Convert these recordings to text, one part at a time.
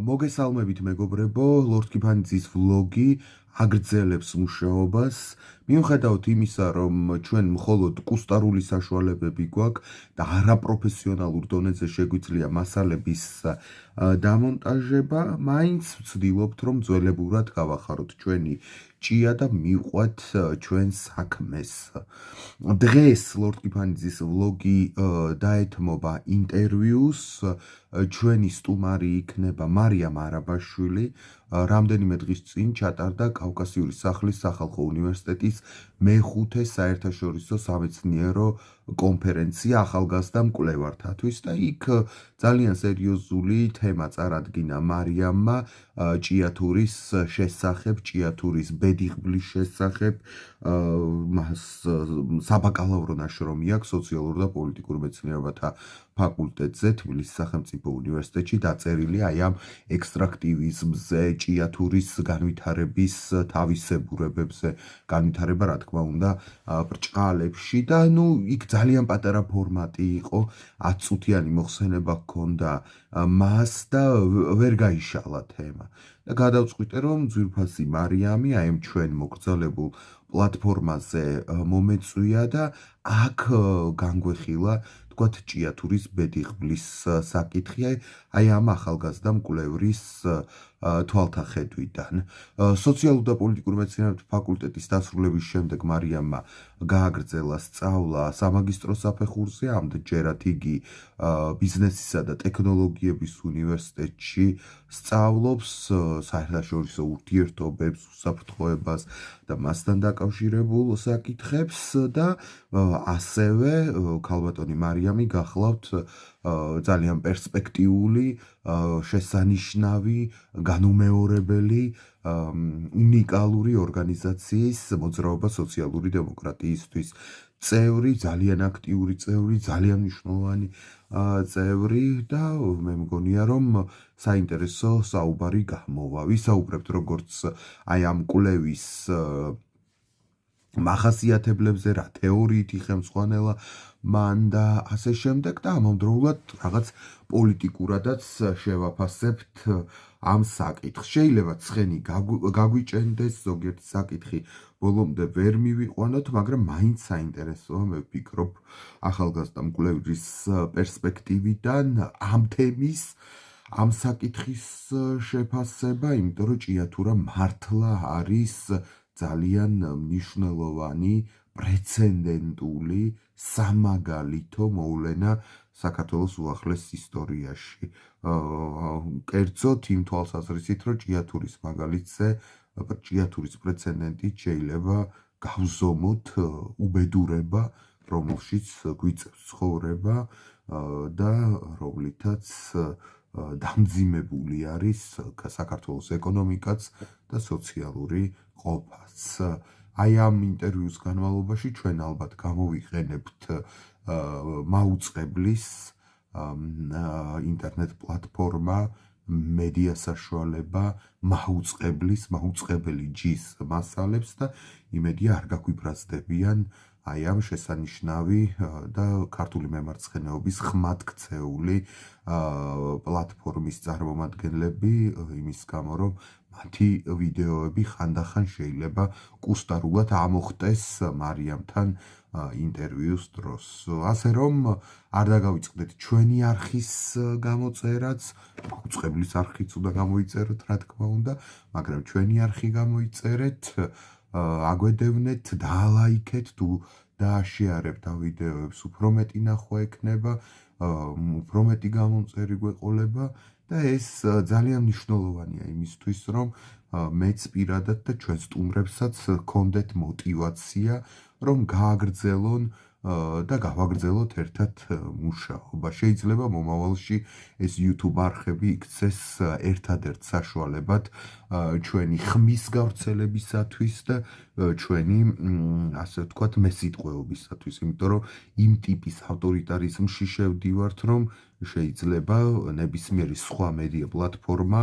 მოგესალმებით მეგობრებო, ლორდ კიფანიძის ვლოგი აგრძელებს მუშაობას. მიუხედავად იმისა, რომ ჩვენ მხოლოდ კუსტარული საშუალებები გვაქვს და არაპროფესიონალურ დონეზე შეგვიძლია მასალების დამონტაჟება, მაინც ვცდილობთ, რომ ძველებურად გავახაროთ ჩვენი ჭია და მივყვეთ ჩვენ საქმეს. დღეს ლორდ კიფანიძის ვლოგი დაეთმობა ინტერვიუს. ჩვენი სტუმარი იქნება მარიამ არაბაშვილი. რამდენიმე დღის წინ ჩატარდა კავკასიური სახლის სახალხო უნივერსიტეტის მეხუთე საერთაშორისო სამეცნიერო კონფერენცია ახალგაზრდა მკვლევართათვის და იქ ძალიან სერიოზული თემა წარადგინა მარიამმა ჭიათურის შესახებ, ჭიათურის ბედიღბლის შესახებ. მას საბაკალავრო ნაშრომი აქვს სოციალურ და პოლიტიკურ მეცნიერებათა ფაკულტეტზე თბილისის სახელმწიფო უნივერსიტეტში დაწერილი აი ამ ექსტრაქტივიზმზე, ჭიათურის განვითარების თავისებურებებზე, განვითარება რა თქმა უნდა ბრჭყალებში და იქ ძალიან პატარა ფორმატი იყო, 10 წუთიანი მოხსენება ჰქონდა მას და ვერ გაიშალა თემა. და გადავწყვიტე, რომ ძვირფასი მარიამი აი ამ ჩვენ მოგრძალებულ პლატფორმაზე მომეწვია და აქ განგვეხილა თქვათ ჭიათურის ბედიღბლის საკითხი აი ამ ახალგაზრდა მკვლევრის თვალთახედვიდან. სოციალურ და პოლიტიკურ მეცნიერებათა ფაკულტეტის დასრულების შემდეგ მარიამმა გააგრძელა სწავლა სამაგისტრო საფეხურზე, ამდენჯერად იგი ბიზნესისა და ტექნოლოგიების უნივერსიტეტში სწავლობს საერთაშორისო ურთიერთობებს, უსაფრთხოებას და მასთან დაკავშირებულ საკითხებს და ასევე ქალბატონი მარიამი გახლავთ ძალიან პერსპექტიული, შესანიშნავი, განუმეორებელი, უნიკალური ორგანიზაციის მოძრაობა სოციალური დემოკრატიისთვის წევრი, ძალიან აქტიური წევრი, ძალიან მნიშვნელოვანი წევრი და მე მგონია, რომ საინტერესო საუბარი გამოვა. ვისაუბრებთ როგორც აი ამ კვლევის მახასიათებლებზე, რა თეორიით იხემსხვანელა მან და ასე შემდეგ და ამავდროულად რაღაც პოლიტიკურადაც შევაფასებთ ამ საკითხს. შეიძლება ცხენი გაგვიჭენდეს, ზოგიერთი საკითხი ბოლომდე ვერ მივიყვანოთ, მაგრამ მაინც საინტერესოა, მე ვფიქრობ, ახალგაზრდა მკვლევრის პერსპექტივიდან ამ თემის, ამ საკითხის შეფასება, იმიტომ რომ ჭიათურა მართლა არის ძალიან მნიშვნელოვანი, პრეცედენტული, სამაგალითო მოვლენა საქართველოს უახლეს ისტორიაში. კერძოდ იმ თვალსაზრისით, რომ ჭიათურის მაგალითზე, ჭიათურის პრეცედენტით შეიძლება გავზომოთ უბედურება, რომელშიც გვიწევს ცხოვრება და რომლითაც დამძიმებული არის საქართველოს ეკონომიკაც და სოციალური ყოფაც. აი ამ ინტერვიუს განმავლობაში ჩვენ ალბათ გამოვიყენებთ მაუწყებლის ინტერნეტ პლატფორმა, მედია საშუალება, მაუწყებელი ჯის მასალებს და იმედია არ გაგვიბრაზდებიან აი ამ შესანიშნავი და ქართული მემარცხენეობის ხმად ქცეული პლატფორმის წარმომადგენლები, იმის გამო, რომ მათი ვიდეოები ხანდახან შეიძლება კუსტარულად ამოხტეს მარიამთან ინტერვიუს დროს. ასე რომ არ დაგავიწყდეთ ჩვენი არხის გამოწერაც, მაუწყებლის არხიც უნდა გამოიწეროთ, რა თქმა უნდა, მაგრამ ჩვენი არხი გამოიწერეთ, აგვედევნეთ, დაალაიქეთ თუ დააშეარებთ ამ ვიდეოებს, უფრო მეტი ნახვა ექნება, უფრო მეტი გამომწერი გვეყოლება და ეს ძალიან მნიშვნელოვანია იმისთვის, რომ მეც პირადად და ჩვენ სტუმრებსაც გქონდეთ мотивация, რომ გააგრძელონ და გავაგრძელოთ ერთად მუშაობა. შეიძლება მომავალში ეს YouTube არხები იქცეს ერთადერთ საშუალებად ჩვენი ხმის გავრცელებისათვის და ჩვენი, ასე ვთქვათ, მესიტყვეობისათვის, იმიტომ რომ იმ ტიპის ავტორიტარიზმში შევდივართ, რომ შეიძლება ნებისმიერი სხვა მედია პლატფორმა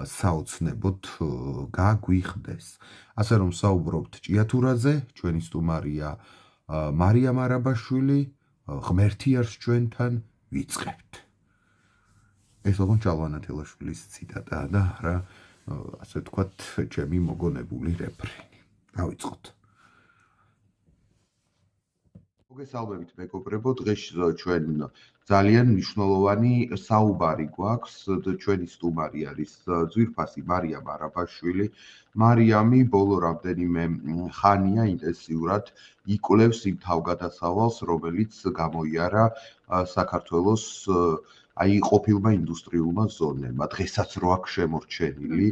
საოცნებოდ გაგვიხდეს. ასე რომ საუბრობთ ჭიათურაზე, ჩვენი სტუმარია მარიამ არაბაშვილი, ღმერთი არის ჩვენთან, ვიწყებთ. ეს ოღონდ ჭალვანათელაშვილის ციტატაა და არა ასე ვთქვათ ჩემი მოგონებული რეფრენი. დავიწყოთ. მოგესალმებით მეგობრებო, დღეს ჩვენ ძალიან მნიშვნელოვანი საუბარი გვაქვს. ჩვენი სტუმარი არის ძვირფასი მარიამ არაბაშვილი. მარიამი ბოლო რამდენიმე ხანია ინტენსიურად იკვლევს იმ თავგადასავალს, რომელიც გამოიარა საქართველოს ყოფილმა ინდუსტრიულმა ზონებმა. დღესაც რო აქვს შემორჩენილი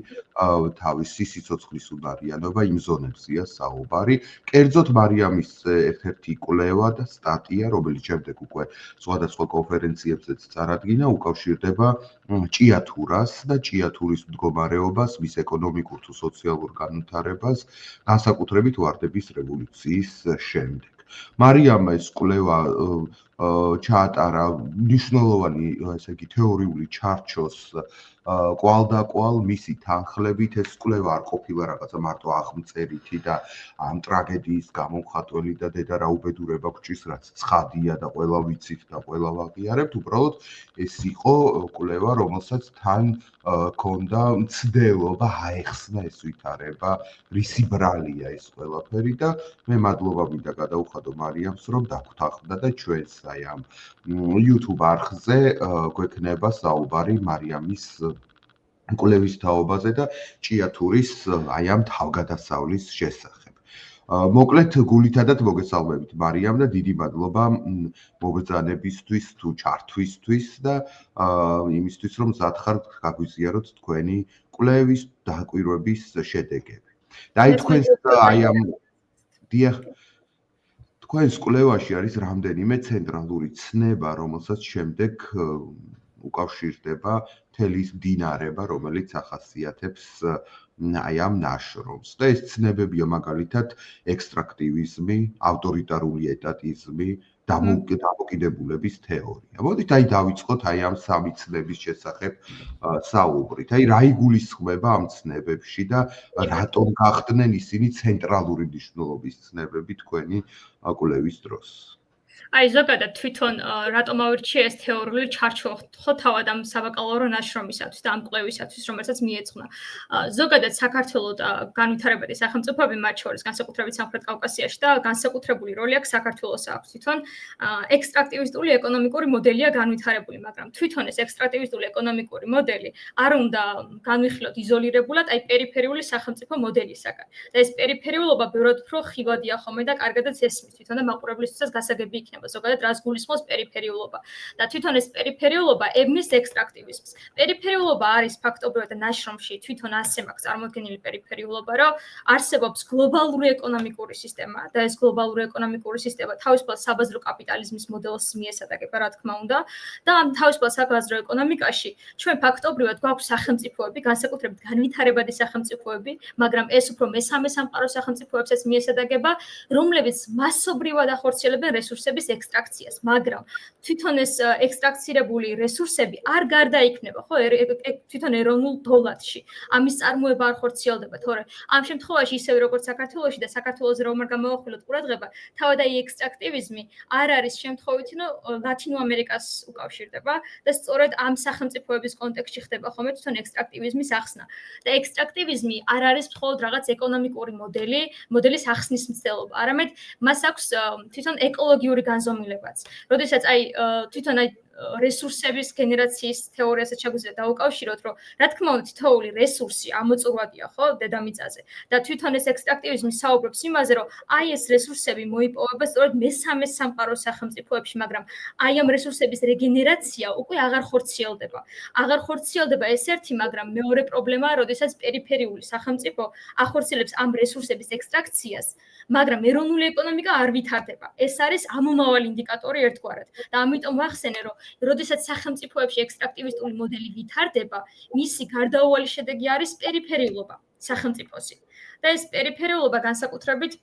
თავისი სიცოცხლის უნარიანობა, იმ ზონებზეა საუბარი. კერძოდ მარიამის ერთ-ერთი კვლევა და სტატია, რომელიც შემდეგ უკვე სხვადასხვა კონფერენციებზეც წარადგინა, უკავშირდება ჭიათურას და ჭიათურის მდგომარეობას, მის ეკონომიკურ თუ სოციალურ განვითარებას, განსაკუთრებით ვარდების რევოლუციის შემდეგ. მარიამმა ეს კვლევა ჩაატარა მნიშვნელოვანი, ესე იგი, თეორიული ჩარჩოს კვალდაკვალ მისი თანხლებით. ეს კვლევა არ ყოფილა რაღაცა მარტო აღმწერითი და ამ ტრაგედიის გამომხატველი და დედა რა უბედურება გჭირს, რაც ცხადია და ყველა ვიცით და ყველა ვაღიარებთ. უბრალოდ ეს იყო კვლევა, რომელსაც თან ჰქონდა მცდელობა აეხსნა ეს ვითარება, რისი ბრალია ეს ყველაფერი და მე მადლობა მინდა გადაუხადო მარიამს, რომ დაგვთანხმდა და ჩვენს აი ამ YouTube არხზე გვექნება საუბარი მარიამის კვლევის თაობაზე და ჭიათურის აი ამ თავგადასავლის შესახებ. მოკლედ გულითადად მოგესალმებით მარიამ და დიდი მადლობა მობრძანებისთვის თუ ჩართვისთვის და იმისთვის რომ მზად ხართ გაგვიზიაროთ თქვენი კვლევის დაკვირვების შედეგები. და აი თქვენს აი ამ დიახ თქვენს კვლევაში არის რამდენიმე ცენტრალური ცნება, რომელსაც შემდეგ უკავშირდება მთელი ის მდინარება, რომელიც ახასიათებს აი ამ ნაშრომს. და ეს ცნებებია მაგალითად ექსტრაქტივიზმი, ავტორიტარული ეტატიზმი, დამოკიდებულების თეორია. მოდით აი დავიწყოთ აი ამ სამი ცნების შესახებ საუბრით. აი რა იგულისხმება ამ ცნებებში და რატომ გახდნენ ისინი ცენტრალური მნიშვნელობის ცნებები თქვენი კვლევის დროს? აი ზოგადად თვითონ რატომ ავირჩიე ეს თეორიული ჩარჩო ხო თავად ამ საბაკალავრო ნაშრომისათვის და ამ კვლევისათვის, რომელსაც მიეძღვნა. ზოგადად საქართველოს განვითარებადი სახელმწიფოები, მათ შორის განსაკუთრებით სამხრეთ კავკასიაში და განსაკუთრებული როლი აქვს საქართველოს აქვს. თვითონ ექსტრაქტივისტული ეკონომიკური მოდელია განვითარებული, მაგრამ თვითონ ეს ექსტრაქტივისტული ეკონომიკური მოდელი არ უნდა განვიხილოთ იზოლირებულად აი პერიფერიული სახელმწიფო მოდელისაგან. და ეს პერიფერიულობა ბევრად უფრო ხიბადია ხოლმე და კარგადაც ესმის თვითონ და მაყურებლისთვისაც გასაგები იქნება. ზოგადად რას გულისხმობს პერიფერიულობა და თვითონ ეს პერიფერიულობა ებნის ექსტრაქტივიზმს. პერიფერიულობა არის ფაქტობრივად ნაშრომში თვითონ ასე მაქვს წარმოქმნილი პერიფერიულობა, რომ არსებობს გლობალური ეკონომიკური სისტემა და ეს გლობალური ეკონომიკური სისტემა თავისუფალ საბაზრო კაპიტალიზმის მოდელს მიესადაგება, რა თქმა უნდა, და ამ თავისუფალ საბაზრო ეკონომიკაში ჩვენ ფაქტობრივად გვაქვს სახელმწიფოები, განსაკუთრებით განვითარებადი სახელმწიფოები, მაგრამ ეს უფრო მესამე სამყაროს სახელმწიფოებსაც მიესადაგება, რომლებიც მასობრივად ახორციელებენ რესურსების ექსტრაქციას, მაგრამ თვითონ ეს ექსტრაქცირებული რესურსები არ გარდაიქმნება, ხო, თვითონ ეროვნულ დოლარში. ამის წარმოება არ ხორციელდება, თორემ ამ შემთხვევაში ისევე როგორც საქართველოში და საქართველოს რომ არ გამოვახვილოთ ყურადღება, თავად აი ექსტრაქტივიზმი არ არის შემთხვევით, რომ ლათინო ამერიკას უკავშირდება და სწორედ ამ სახელმწიფოების კონტექსტში ხდება ხოლმე თვითონ ექსტრაქტივიზმის ახსნა. და ექსტრაქტივიზმი არ არის მხოლოდ რაღაც ეკონომიკური მოდელის ახსნის მცდელობა, არამედ მას აქვს თვითონ ეკოლოგიური განზომილებაც. როდესაც აი თვითონ აი რესურსების გენერაციის თეორიასაც შეგვიძლია დაუკავშიროთ, რომ რა თქმა უნდა თითოეული რესურსი ამოწურვადია, ხო, დედამიწაზე. და თვითონ ეს ექსტრაქტივიზმი საუბრობს იმაზე, რომ აი ეს რესურსები მოიპოვება სწორედ მესამე სამყაროს სახელმწიფოებში, მაგრამ აი ამ რესურსების რეგენერაცია უკვე აღარ ხორციელდება. აღარ ხორციელდება ეს ერთი, მაგრამ მეორე პრობლემაა, როდესაც პერიფერიული სახელმწიფო ახორციელებს ამ რესურსების ექსტრაქციას, მაგრამ ეროვნული ეკონომიკა არ ვითარდება. ეს არის ამომავალი ინდიკატორი ერთგვარად. და ამიტომ ვახსენე, რომ როდესაც სახელმწიფოებში ექსტრაქტივისტული მოდელი ვითარდება, მისი გარდაუვალი შედეგი არის პერიფერიულობა სახელმწიფოსი. და ეს პერიფერიულობა განსაკუთრებით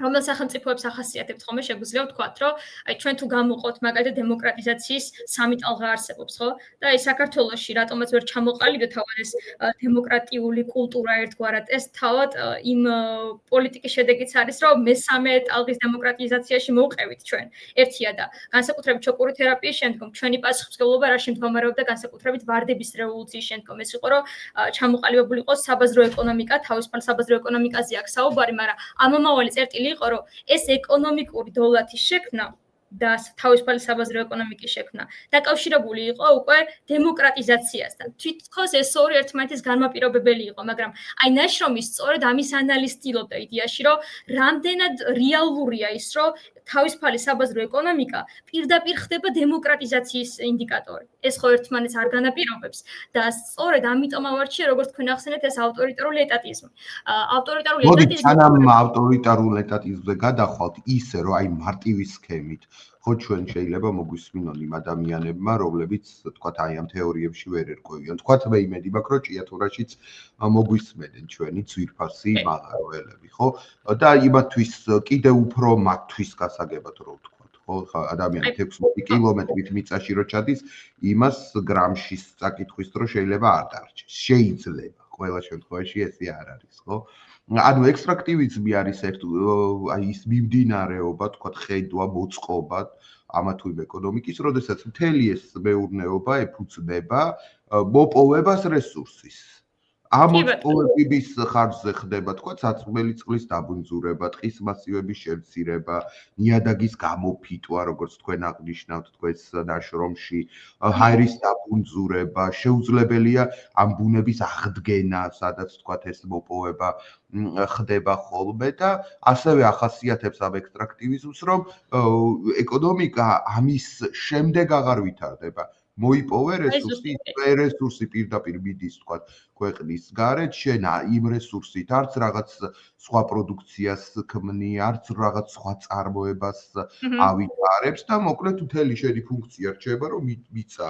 რომელ სახელმწიფოებს ახასიათებთ ხოლმე შეგვიძლია ვთქვათ, რომ აი ჩვენ თუ გამოვყოთ მაგალითად დემოკრატიზაციის სამი ტალღა არსებობს, ხო? და აი საქართველოში რატომაც ვერ ჩამოყალიბდა თავად ეს დემოკრატიული კულტურა ერთგვარად, ეს თავად იმ პოლიტიკის შედეგიც არის, რომ მესამე ტალღის დემოკრატიზაციაში მოვყევით ჩვენ. ერთია და განსაკუთრებით შოკური თერაპიის შემდგომ ჩვენი პასუხისმგებლობა რა შემდგომარეობდა განსაკუთრებით ვარდების რევოლუციის შემდგომ. ეს იყო რომ ჩამოყალიბებული იყო საბაზრო ეკონომიკა, თავისუფალ საბაზრო ეკონომიკაზე აქვს საუბარი, მაგრამ ამომავალი წერტილი იყო რომ ეს ეკონომიკური დოლათის შექმნა და თავისუფალი საბაზრო ეკონომიკის შექმნა დაკავშირებული იყო უკვე დემოკრატიზაციასთან. თვითონ ეს ორი ერთმანეთის განმაპირობებელი იყო, მაგრამ აი ნაშრომი სწორედ ამის ანალიზს ცდილობდა იდეაში, რომ რამდენად რეალურია ის, რომ თავისუფალი საბაზრო ეკონომიკა პირდაპირ ხდება დემოკრატიზაციის ინდიკატორი. ეს ხო ერთმანეთს არ განაპირობებს და სწორედ ამიტომ ავარჩია, როგორც თქვენ ახსენეთ, ეს ავტორიტარული ეტატიზმი. ავტორიტარული ეტატიზმი სანამ ავტორიტარულ ეტატიზმზე გადახვალთ ისე, რომ აი მარტივი სქემით ხო ჩვენ შეიძლება მოგვისმინონ იმ ადამიანებმა, რომლებიც თქვათ აი ამ თეორიებში ვერ ერკვევიან. თქვათ მე იმედი მაქვს, რომ ჭიათურაშიც მოგვისმენენ ჩვენი ძვირფასი მაღაროელები, ხო? და იმათთვის კიდე უფრო მათთვის გასაგებად რო ვთქვათ, ხო? ადამიანი 16 კილომეტრით მიწაში რო ჩადის, იმას გრამში წაკითხვის დრო შეიძლება არ დარჩეს. შეიძლება, ყველა შემთხვევაში ესე არ არის, ხო? ანუ ექსტრაქტივიზმი არის აი ის მიმდინარეობა, თქვათ ხედვა, მოწყობა ამა თუ იმ ეკონომიკის, როდესაც მთელი ეს მეურნეობა ეფუძნება მოპოვებას რესურსის. ამ მოპოვების ხარჯზე ხდება, თქვათ, საწმელი წყლის დაბუნძურება, ტყის მასივების შემცირება, ნიადაგის გამოფიტვა, როგორც თქვენ აღნიშნავთ თქვენს ნაშრომში, ჰაერის დაბუნძურება, შეუძლებელია ამ ბუნების აღდგენა, სადაც თქვათ ეს მოპოვება ხდება ხოლმე და ასევე ახასიათებს ამ ექსტრაქტივიზმს, რომ ეკონომიკა ამის შემდეგ აღარ ვითარდება. მოიპოვე რესურსი პირდაპირ მიდის თქვათ ქვეყნის გარეთ, შენ იმ რესურსით არც რაღაც სხვა პროდუქციას ქმნი, არც რაღაც სხვა წარმოებას ავითარებს და მოკლედ მთელი შენი ფუნქცია რჩება, რომ მიწა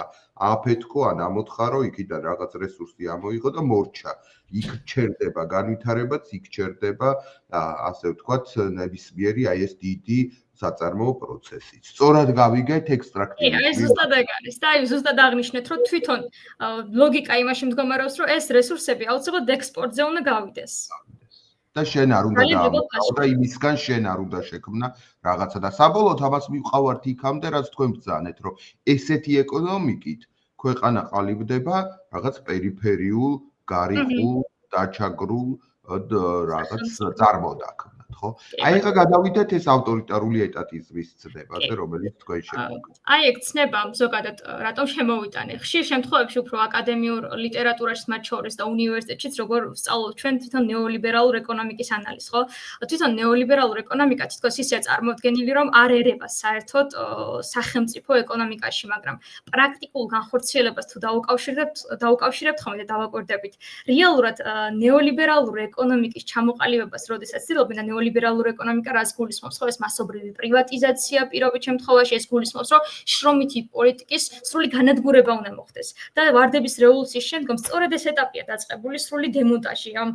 აფეთქო ან ამოთხარო, იქიდან რაღაც რესურსი ამოიღო და მორჩა. იქ ჩერდება განვითარებაც, იქ ჩერდება ასე ვთქვათ ნებისმიერი აი ეს დიდი საწარმოო პროცესით. სწორად გავიგეთ ექსტრაქტივიზმი. აი ზუსტად ეგ არის და აი ზუსტად აღნიშნეთ, რომ თვითონ ლოგიკა იმაში მდგომარეობს, რომ ეს რესურსები აუცილებლად ექსპორტზე უნდა გავიდეს. და შენ არ უნდა დაამოწმო და იმისგან შენ არ უნდა შექმნა რაღაცა და საბოლოოდ ამას მივყავართ იქამდე, რაც თქვენ ბრძანეთ, რომ ესეთი ეკონომიკით ქვეყანა ყალიბდება რაღაც პერიფერიულ, გარიყულ, დაჩაგრულ რაღაც წარმოდაქმნად. ხო? აი ახლა გადავიდეთ ეს ავტორიტარული ეტატიზმის ცნებაზე, რომელიც თქვენ შემოგიყვანეთ. აი ეგ ცნება ზოგადად რატომ შემოვიტანე? ხშირ შემთხვევებში უფრო აკადემიურ ლიტერატურაშიც მათ შორის და უნივერსიტეტშიც როგორ ვსწავლობ ჩვენ თვითონ ნეოლიბერალურ ეკონომიკის ანალიზს, ხო? თვითონ ნეოლიბერალურ ეკონომიკა თითქოს ისეა წარმოდგენილი, რომ არ ერევა საერთოდ სახელმწიფო ეკონომიკაში, მაგრამ პრაქტიკულ განხორციელებას თუ დაუკავშირებთ ხოლმე და დავაკვირდებით. რეალურად ნეოლიბერალური ეკონომიკის ჩამოყალიბებას, როდესაც ცდილობენ და ნეოლიბერალური ეკონომიკა რას გულისხმობს, ხო, ეს მასობრივი პრივატიზაცია პირობით შემთხვევაში, ეს გულისხმობს, რომ შრომითი პოლიტიკის სრული განადგურება უნდა მოხდეს. და ვარდების რევოლუციის შემდგომ სწორედ ეს ეტაპია დაწყებული სრული დემონტაჟი ამ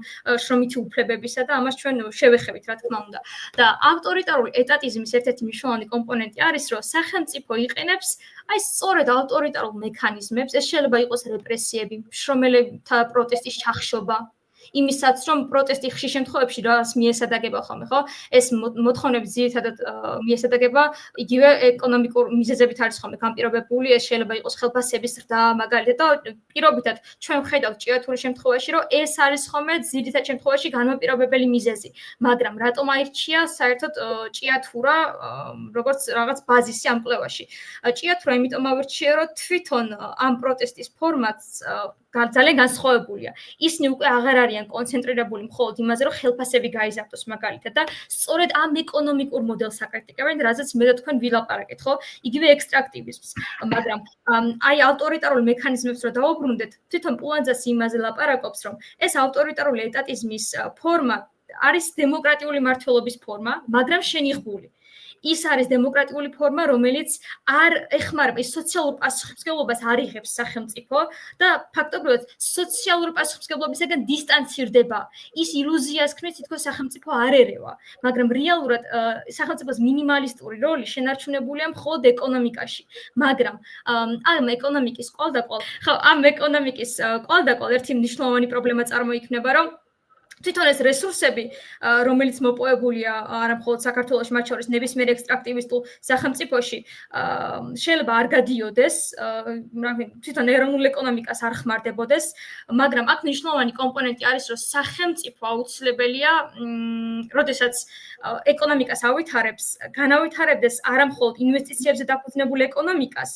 შრომითი უფლებებისა და ამას ჩვენ შევეხებით, რა თქმა უნდა. და ავტორიტარული ეტატიზმის ერთ-ერთი მნიშვნელოვანი კომპონენტი არის, რომ სახელმწიფო იყენებს აი სწორედ ავტორიტარულ მექანიზმებს, ეს შეიძლება იყოს რეპრესიები, შრომელებთა პროტესტის ჩახშობა, იმისაც რომ პროტესტი ხშირ შემთხვევებში რას მიესადაგება ხოლმე, ხო? ეს მოთხოვნები ძირითადად მიესადაგება იგივე ეკონომიკურ მიზეზებით არის ხოლმე განპირობებული, ეს შეიძლება იყოს ხელფასების ზრდა, მაგალითად და პირობითად ჩვენ ვხედავთ ჭიათურის შემთხვევაში, რომ ეს არის ხოლმე ძირითად შემთხვევაში განმაპირობებელი მიზეზი, მაგრამ რატომ აირჩია საერთოდ ჭიათურა როგორც რაღაც ბაზისი ამ კვლევაში? ჭიათურა იმიტომ ავირჩია, რომ თვითონ ამ პროტესტის ფორმატს ძალიან განსხვავებულია. ისინი უკვე აღარ არიან კონცენტრირებული მხოლოდ იმაზე, რომ ხელფასები გაიზარდოს მაგალითად და სწორედ ამ ეკონომიკურ მოდელს აკრიტიკებენ, რაზეც მე და თქვენ ვილაპარაკეთ, ხო? იგივე ექსტრაქტივიზმს. მაგრამ აი ავტორიტარულ მექანიზმებს რო დავუბრუნდეთ, თვითონ პულანძას იმაზე ლაპარაკობს, რომ ეს ავტორიტარული ეტატიზმის ფორმა არის დემოკრატიული მმართველობის ფორმა, მაგრამ შენიღბული. ის არის დემოკრატიული ფორმა, რომელიც არ ეხმარება ის სოციალურ პასუხისმგებლობას არ იღებს სახელმწიფო და ფაქტობრივად სოციალურ პასუხისმგებლობისგან დისტანცირდება. ის ილუზიას ქმნის, თითქოს სახელმწიფო არ ერევა, მაგრამ რეალურად სახელმწიფოს მინიმალისტური როლი შენარჩუნებულია მხოლოდ ეკონომიკაში. მაგრამ ამ ეკონომიკის კვალდაკვალ ერთი მნიშვნელოვანი პრობლემა წარმოიქმნება, რომ თვითონ ეს რესურსები, რომელიც მოპოვებულია არა მხოლოდ საქართველოში, მათ შორის ნებისმიერ ექსტრაქტივისტულ სახელმწიფოში, შეიძლება არ გადიოდეს, თვითონ ეროვნულ ეკონომიკას არ ხმარდებოდეს, მაგრამ აქ მნიშვნელოვანი კომპონენტი არის, რომ სახელმწიფო აუცილებელია, როდესაც ეკონომიკას ავითარებს, განავითარებდეს არა მხოლოდ ინვესტიციებზე დაფუძნებული ეკონომიკას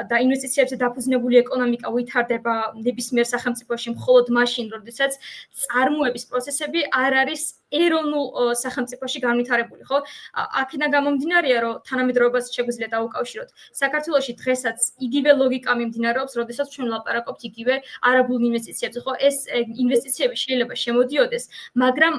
და ინვესტიციებზე დაფუძნებული ეკონომიკა ვითარდება ნებისმიერ სახელმწიფოში მხოლოდ მაშინ, როდესაც წარმოების პროცესები არ არის ეროვნულ სახელმწიფოში განვითარებული, ხო? აქედან გამომდინარეა, რომ თანამედროვეობას შეგვიძლია დაუკავშიროთ. საქართველოში დღესაც იგივე ლოგიკა მიმდინარეობს, როდესაც ჩვენ ვლაპარაკობთ იგივე არაბულ ინვესტიციებზე, ხო? ეს ინვესტიციები შეიძლება შემოდიოდეს, მაგრამ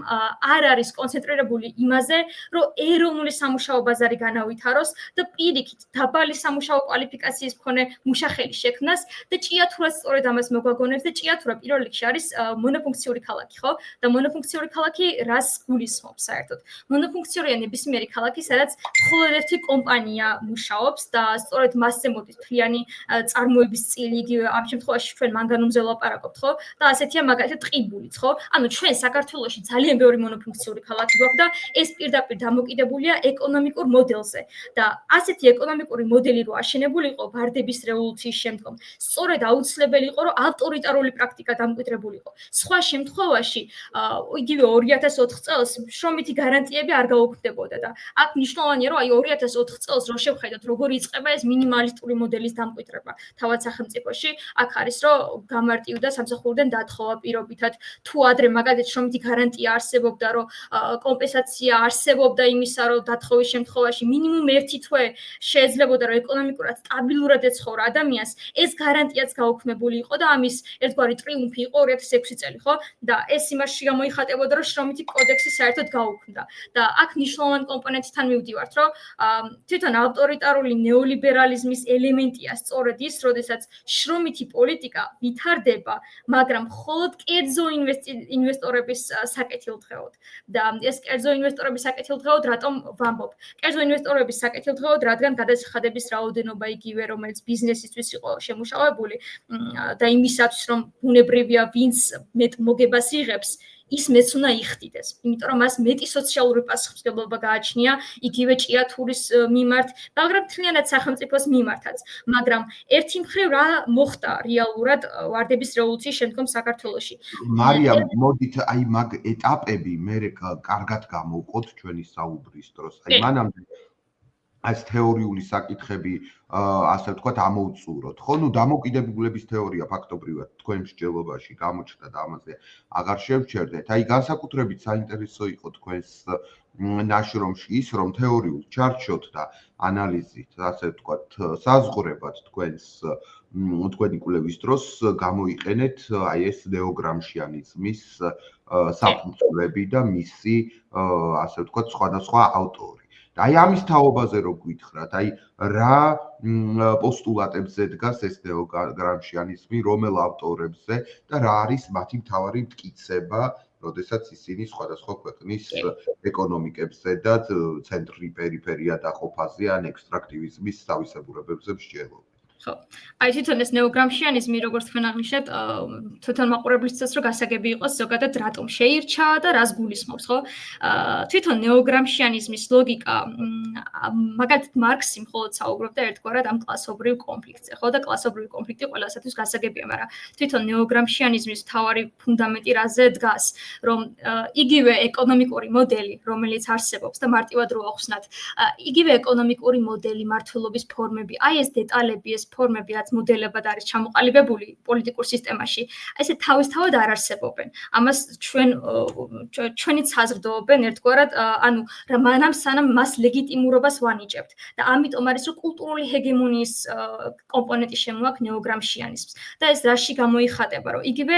არ არის კონცენტრირებული იმაზე, რომ ეროვნული სამუშაო ბაზარი განავითაროს და პირიქით დაბალი სამუშაო კვალიფიკაციის მქონე მუშახელი შექმნას და ჭიათურას სწორედ ამას მოგვაგონებს და ჭიათურა პირველ რიგში არის მონოფუნქციური ქალაქი, ხო? და მონოფუნქციური ქალაქი რას გულისხმობს საერთოდ? მონოფუნქციურია ნებისმიერი ქალაქი, სადაც მხოლოდ ერთი კომპანია მუშაობს და სწორედ მასზე მოდის მთლიანი წარმოების წილი, იგივე ამ შემთხვევაში ჩვენ მანგანუმზე ვლაპარაკობთ, ხო? და ასეთია მაგალითად ტყიბულიც, ხო? ანუ ჩვენ საქართველოში ძალიან ბევრი მონოფუნქციური ქალაქი გვაქვს და ეს პირდაპირ დამოკიდებულია ეკონომიკურ მოდელზე. და ასეთი ეკონომიკური მოდელი რო აშენებულიყო ვარდების რევოლუციის შემდგომ, სწორედ აუცილებელი იყო, რომ ავტორიტარული პრაქტიკა დამკვიდრებულიყო. სხვა შემთხვევაში იგივე 2004 წელს შრომითი გარანტიები არ გაუქმდებოდა და აქ მნიშვნელოვანია, რომ აი 2004 წელს რო შევხედოთ, როგორ იწყება ეს მინიმალისტური მოდელის დამკვიდრება თავად სახელმწიფოში, აქ არის, რომ გამარტივდა სამსახურიდან დათხოვა პირობითად, თუ ადრე მაგალითად შრომითი გარანტია არსებობდა, რომ კომპენსაცია არსებობდა იმისა, რომ დათხოვის შემთხვევაში მინიმუმ 1 თვე შეიძლებოდა, რომ ეკონომიკურად სტაბილურად ეცხოვრა ადამიანს, ეს გარანტიაც გაუქმებული იყო და ამის ერთგვარი ტრიუმფი იყო 2006 წელი, ხო? და ეს იმაში გამოიხატებოდა, რომ შრომითი კოდექსი საერთოდ გაუქმდა. და აქ მნიშვნელოვანი კომპონენტთან მივდივართ, რომ თვითონ ავტორიტარული ნეოლიბერალიზმის ელემენტია სწორედ ის, როდესაც შრომითი პოლიტიკა ვითარდება, მაგრამ მხოლოდ კერძო ინვესტორების საკეთილდღეოდ. და ეს კერძო ინვესტორების საკეთილდღეოდ რატომ ვამბობ? კერძო ინვესტორების საკეთილდღეოდ, რადგან გადასახადების რაოდენობა იგივე, რომელიც ბიზნესისთვის იყო შემუშავებული და იმისათვის, რომ ბუნებრივია, ვინც მეტ მოგებას იღებს, ის მეც უნდა იხდიდეს, იმიტომ რომ მას მეტი სოციალური პასუხისმგებლობა გააჩნია იგივე ჭიათურის მიმართ, მაგრამ მთლიანად სახელმწიფოს მიმართაც. მაგრამ ერთი მხრივ რა მოხდა რეალურად ვარდების რევოლუციის შემდგომ საქართველოში? მარიამ, მოდით აი მაგ ეტაპები მე კარგად გამოვყოთ ჩვენი საუბრის დროს. აი მანამდე ეს თეორიული საკითხები ასე ვთქვათ ამოვწუროთ, ხო? ნუ დამოკიდებულების თეორია ფაქტობრივად თქვენ მსჯელობაში გამოჩნდა და ამაზე აღარ შევჩერდეთ. აი განსაკუთრებით საინტერესო იყო თქვენს ნაშრომში ის, რომ თეორიულ ჩარჩოთ და ანალიზით, ასე ვთქვათ, საზღვრებად თქვენი კვლევის დროს გამოიყენეთ აი ეს ნეოგრამშიანიზმის საფუძვლები და მისი ასე ვთქვათ სხვადასხვა ავტორი. აი ამის თაობაზე რო გითხრათ, აი რა პოსტულატებზე დგას ეს ნეოგრამშიანიზმი, რომელ ავტორებზე და რა არის მათი მთავარი მტკიცება, როდესაც ისინი სხვადასხვა ქვეყნის ეკონომიკებზე და ცენტრი პერიფერია დაყოფაზე ან ექსტრაქტივიზმის თავისებურებებზე მსჯელობენ. ხო. აი თვითონ ეს ნეოგრამშიანიზმი, როგორც თქვენ აღნიშნეთ, თვითონ მაყურებლისთვის რომ გასაგები იყოს, ზოგადად რატომ შეირჩა და რას გულისხმობს, ხო? თვითონ ნეოგრამშიანიზმის ლოგიკა, მაგალითად მარქსი მხოლოდ საუბრობდა ერთგვარად ამ კლასობრივ კონფლიქტზე, ხო? და კლასობრივი კონფლიქტი ყველასათვის გასაგებია, მაგრამ თვითონ ნეოგრამშიანიზმის მთავარი ფუნდამენტი რაზე დგას, რომ იგივე ეკონომიკური მოდელი, რომელიც არსებობს და მარტივად რო ახსნათ, იგივე ეკონომიკური მოდელი, მართლობის ფორმები, აი ეს დეტალები, ეს ფორმები რაც მოდელებად არის ჩამოყალიბებული პოლიტიკურ სისტემაში, ესე თავისთავად არ არსებობენ. ამას ჩვენიც საზრდოობენ ერთგვარად, ანუ მანამ სანამ მას ლეგიტიმურობას ვანიჭებთ და ამიტომ არის რომ კულტურული ჰეგემონიის კომპონენტი შემოაქვს ნეოგრამშიანიზმს. და ეს რაში გამოიხატება, რომ იგივე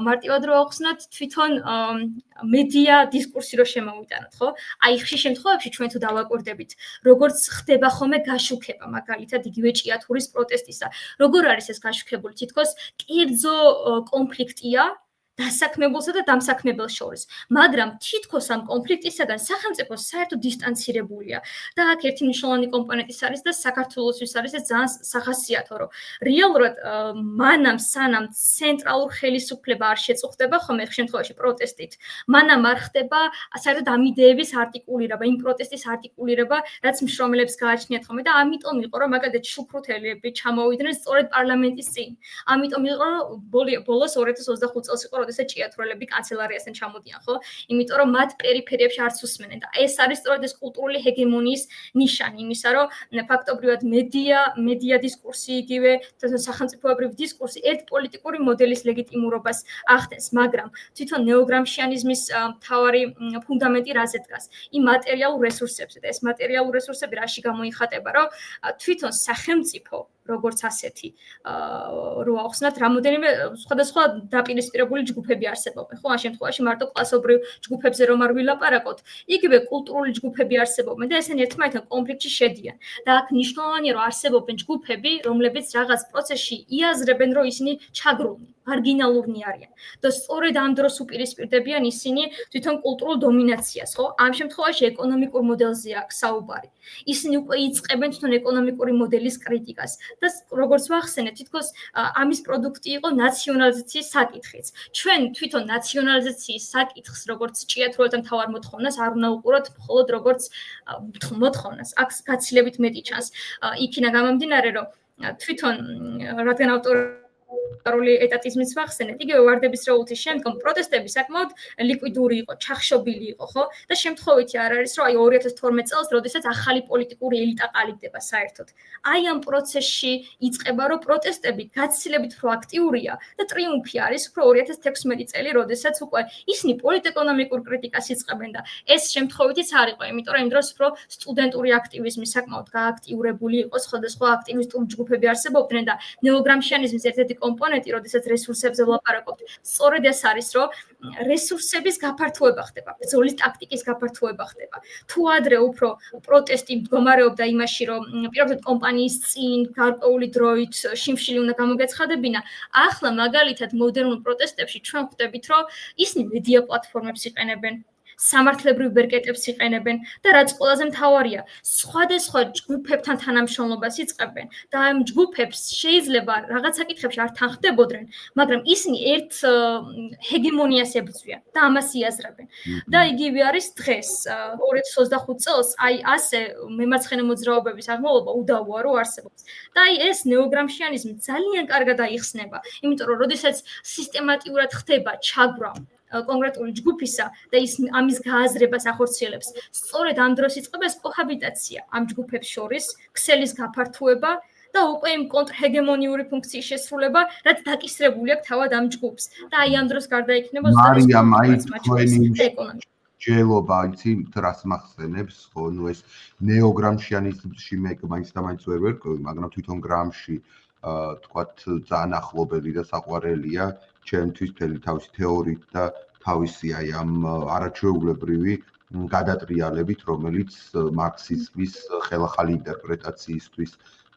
მარტივად რო ავხსნათ თვითონ მედია დისკურსი რო შემოვიტანოთ, ხო? აი ხშირ შემთხვევებში ჩვენ თუ დავაკვირდებით, როგორც ხდება ხოლმე გაშუქება, მაგალითად იგივე ჭიათურის პროტესტისა. როგორ არის ეს გაშუქებული? თითქოს კერძო კონფლიქტია დასაქმებელსა და დამსაქმებელს შორის. მაგრამ თითქოს ამ კონფლიქტისაგან სახელმწიფო საერთოდ დისტანცირებულია. და აქ ერთი მნიშვნელოვანი კომპონენტის არის და საქართველოსთვის არის ეს ძალიან სახასიათო, რომ რეალურად მანამ სანამ ცენტრალურ ხელისუფლება არ შეწუხდება ხოლმე ხშირ შემთხვევაში პროტესტით, მანამ არ ხდება საერთოდ ამ იდეების არტიკულირება, იმ პროტესტის არტიკულირება, რაც მშრომელებს გააჩნიათ ხოლმე და ამიტომ იყო რომ მაგალითად შუქრუთელები ჩამოვიდნენ სწორედ პარლამენტის წინ. ამიტომ იყო რომ ბოლოს 2025 წელს იყო როდესაც ჭიათურელები კანცელარიასთან ჩამოდიან, ხო? იმიტომ რომ მათ პერიფერიებში არც უსმენენ და ეს არის სწორედ ეს კულტურული ჰეგემონიის ნიშანი იმისა, რომ ფაქტობრივად მედია დისკურსი იგივე სახელმწიფოებრივი დისკურსი ერთ პოლიტიკური მოდელის ლეგიტიმურობას ახდენს, მაგრამ თვითონ ნეოგრამშიანიზმის მთავარი ფუნდამენტი რაზე დგას? იმ მატერიალურ რესურსებზე და ეს მატერიალური რესურსები რაში გამოიხატება, რომ თვითონ სახელმწიფო როგორც ასეთი რო ავხსნათ, რამოდენიმე სხვადასხვა დაპირისპირებული ჯგუფები არსებობენ, ხო? ამ შემთხვევაში მარტო კლასობრივ ჯგუფებზე რომ არ ვილაპარაკოთ, იგივე კულტურული ჯგუფები არსებობენ და ესენი ერთმანეთთან კონფლიქტში შედიან. და აქ მნიშვნელოვანია, რომ არსებობენ ჯგუფები, რომლებიც რაღაც პროცესში იაზრებენ, რომ ისინი ჩაგრულნი, მარგინალურნი არიან. და სწორედ ამ დროს უპირისპირდებიან ისინი თვითონ კულტურულ დომინაციას, ხო? ამ შემთხვევაში ეკონომიკურ მოდელზე აქვს საუბარი. ისინი უკვე იწყებენ თვითონ ეკონომიკური მოდელის კრიტიკას. და როგორც ვახსენეთ, თითქოს ამის პროდუქტი იყო ნაციონალიზაციის საკითხიც. ჩვენ თვითონ ნაციონალიზაციის საკითხს, როგორც ჭიათურელთა მთავარ მოთხოვნას, არ უნდა უყუროთ მხოლოდ როგორც მოთხოვნას. აქ გაცილებით მეტი ჩანს. იქინა გამომდინარე, რომ თვითონ რადგან ავტორული ეტატიზმის ვახსენეთ, იგივე ვარდების რევოლუციის შემდგომ პროტესტები საკმაოდ ლიკვიდური იყო, ჩახშობილი იყო, ხო? და შემთხვევითი არ არის, რომ აი 2012 წელს, როდესაც ახალი პოლიტიკური ელიტა ყალიბდება საერთოდ. აი ამ პროცესში იწყება, რომ პროტესტები გაცილებით უფრო აქტიურია და ტრიუმფი არის უფრო 2016 წელი, როდესაც უკვე ისინი პოლიტეკონომიკურ კრიტიკას იწყებენ და ეს შემთხვევითიც არ იყო, იმიტომ რომ იმ დროს უფრო სტუდენტური აქტივიზმი საკმაოდ გააქტიურებული იყო, სხვადასხვა აქტივისტური ჯგუფები არსებობდნენ და ნეოგრამშიანიზმის ერთ-ერთი კომპონენტი, როდესაც რესურსებზე ვლაპარაკობთ, სწორედ ეს არის, რომ რესურსების გაფართოება ხდება, ბრძოლის ტაქტიკის გაფართოება ხდება. თუ ადრე უფრო პროტესტი მდგომარეობდა იმაში, რომ პირობითად კომპანიის წინ გარკვეული დროით შიმშილი უნდა გამოგეცხადებინა, ახლა მაგალითად მოდერნულ პროტესტებში ჩვენ ხვდებით, რომ ისინი მედია პლატფორმებს იყენებენ, სამართლებრივ ბერკეტებს იყენებენ და რაც ყველაზე მთავარია, სხვადასხვა ჯგუფებთან თანამშრომლობას იწყებენ და ამ ჯგუფებს შეიძლება რაღაც საკითხებში არ თანხმდებოდნენ, მაგრამ ისინი ერთ ჰეგემონიას ებრძვიან და ამას იაზრებენ. და იგივე არის დღეს 2025 წელს, აი ასე მემარცხენე მოძრაობების აღმავლობა უდავოა რომ არსებობს. და აი ეს ნეოგრამშიანიზმი ძალიან კარგად აიხსნება, იმიტომ რომ როდესაც სისტემატიურად ხდება ჩაგვრა კონკრეტული ჯგუფისა და ის ამის გააზრებას ახორციელებს. სწორედ ამ დროს იწყება ეს კოჰაბიტაცია ამ ჯგუფებს შორის, ქსელის გაფართოება და უკვე იმ კონტრჰეგემონიური ფუნქციის შესრულება, რაც დაკისრებული აქვს თავად ამ ჯგუფს. და აი ამ დროს გარდაიქმნება მარიამ, აი თქვენი ჯელობა, იცი, რას მახსენებს, ხო, ნუ ეს ნეოგრამშიანიზმში მე მაინც და მაინც ვერ ვერკვევი, მაგრამ თვითონ გრამში თქვათ ძალიან ახლობელი და საყვარელია ჩემთვის მთელი თავისი თეორიით და თავისი აი ამ არაჩვეულებრივი გადატრიალებით, რომელიც მარქსიზმის ხელახალი ინტერპრეტაციისთვის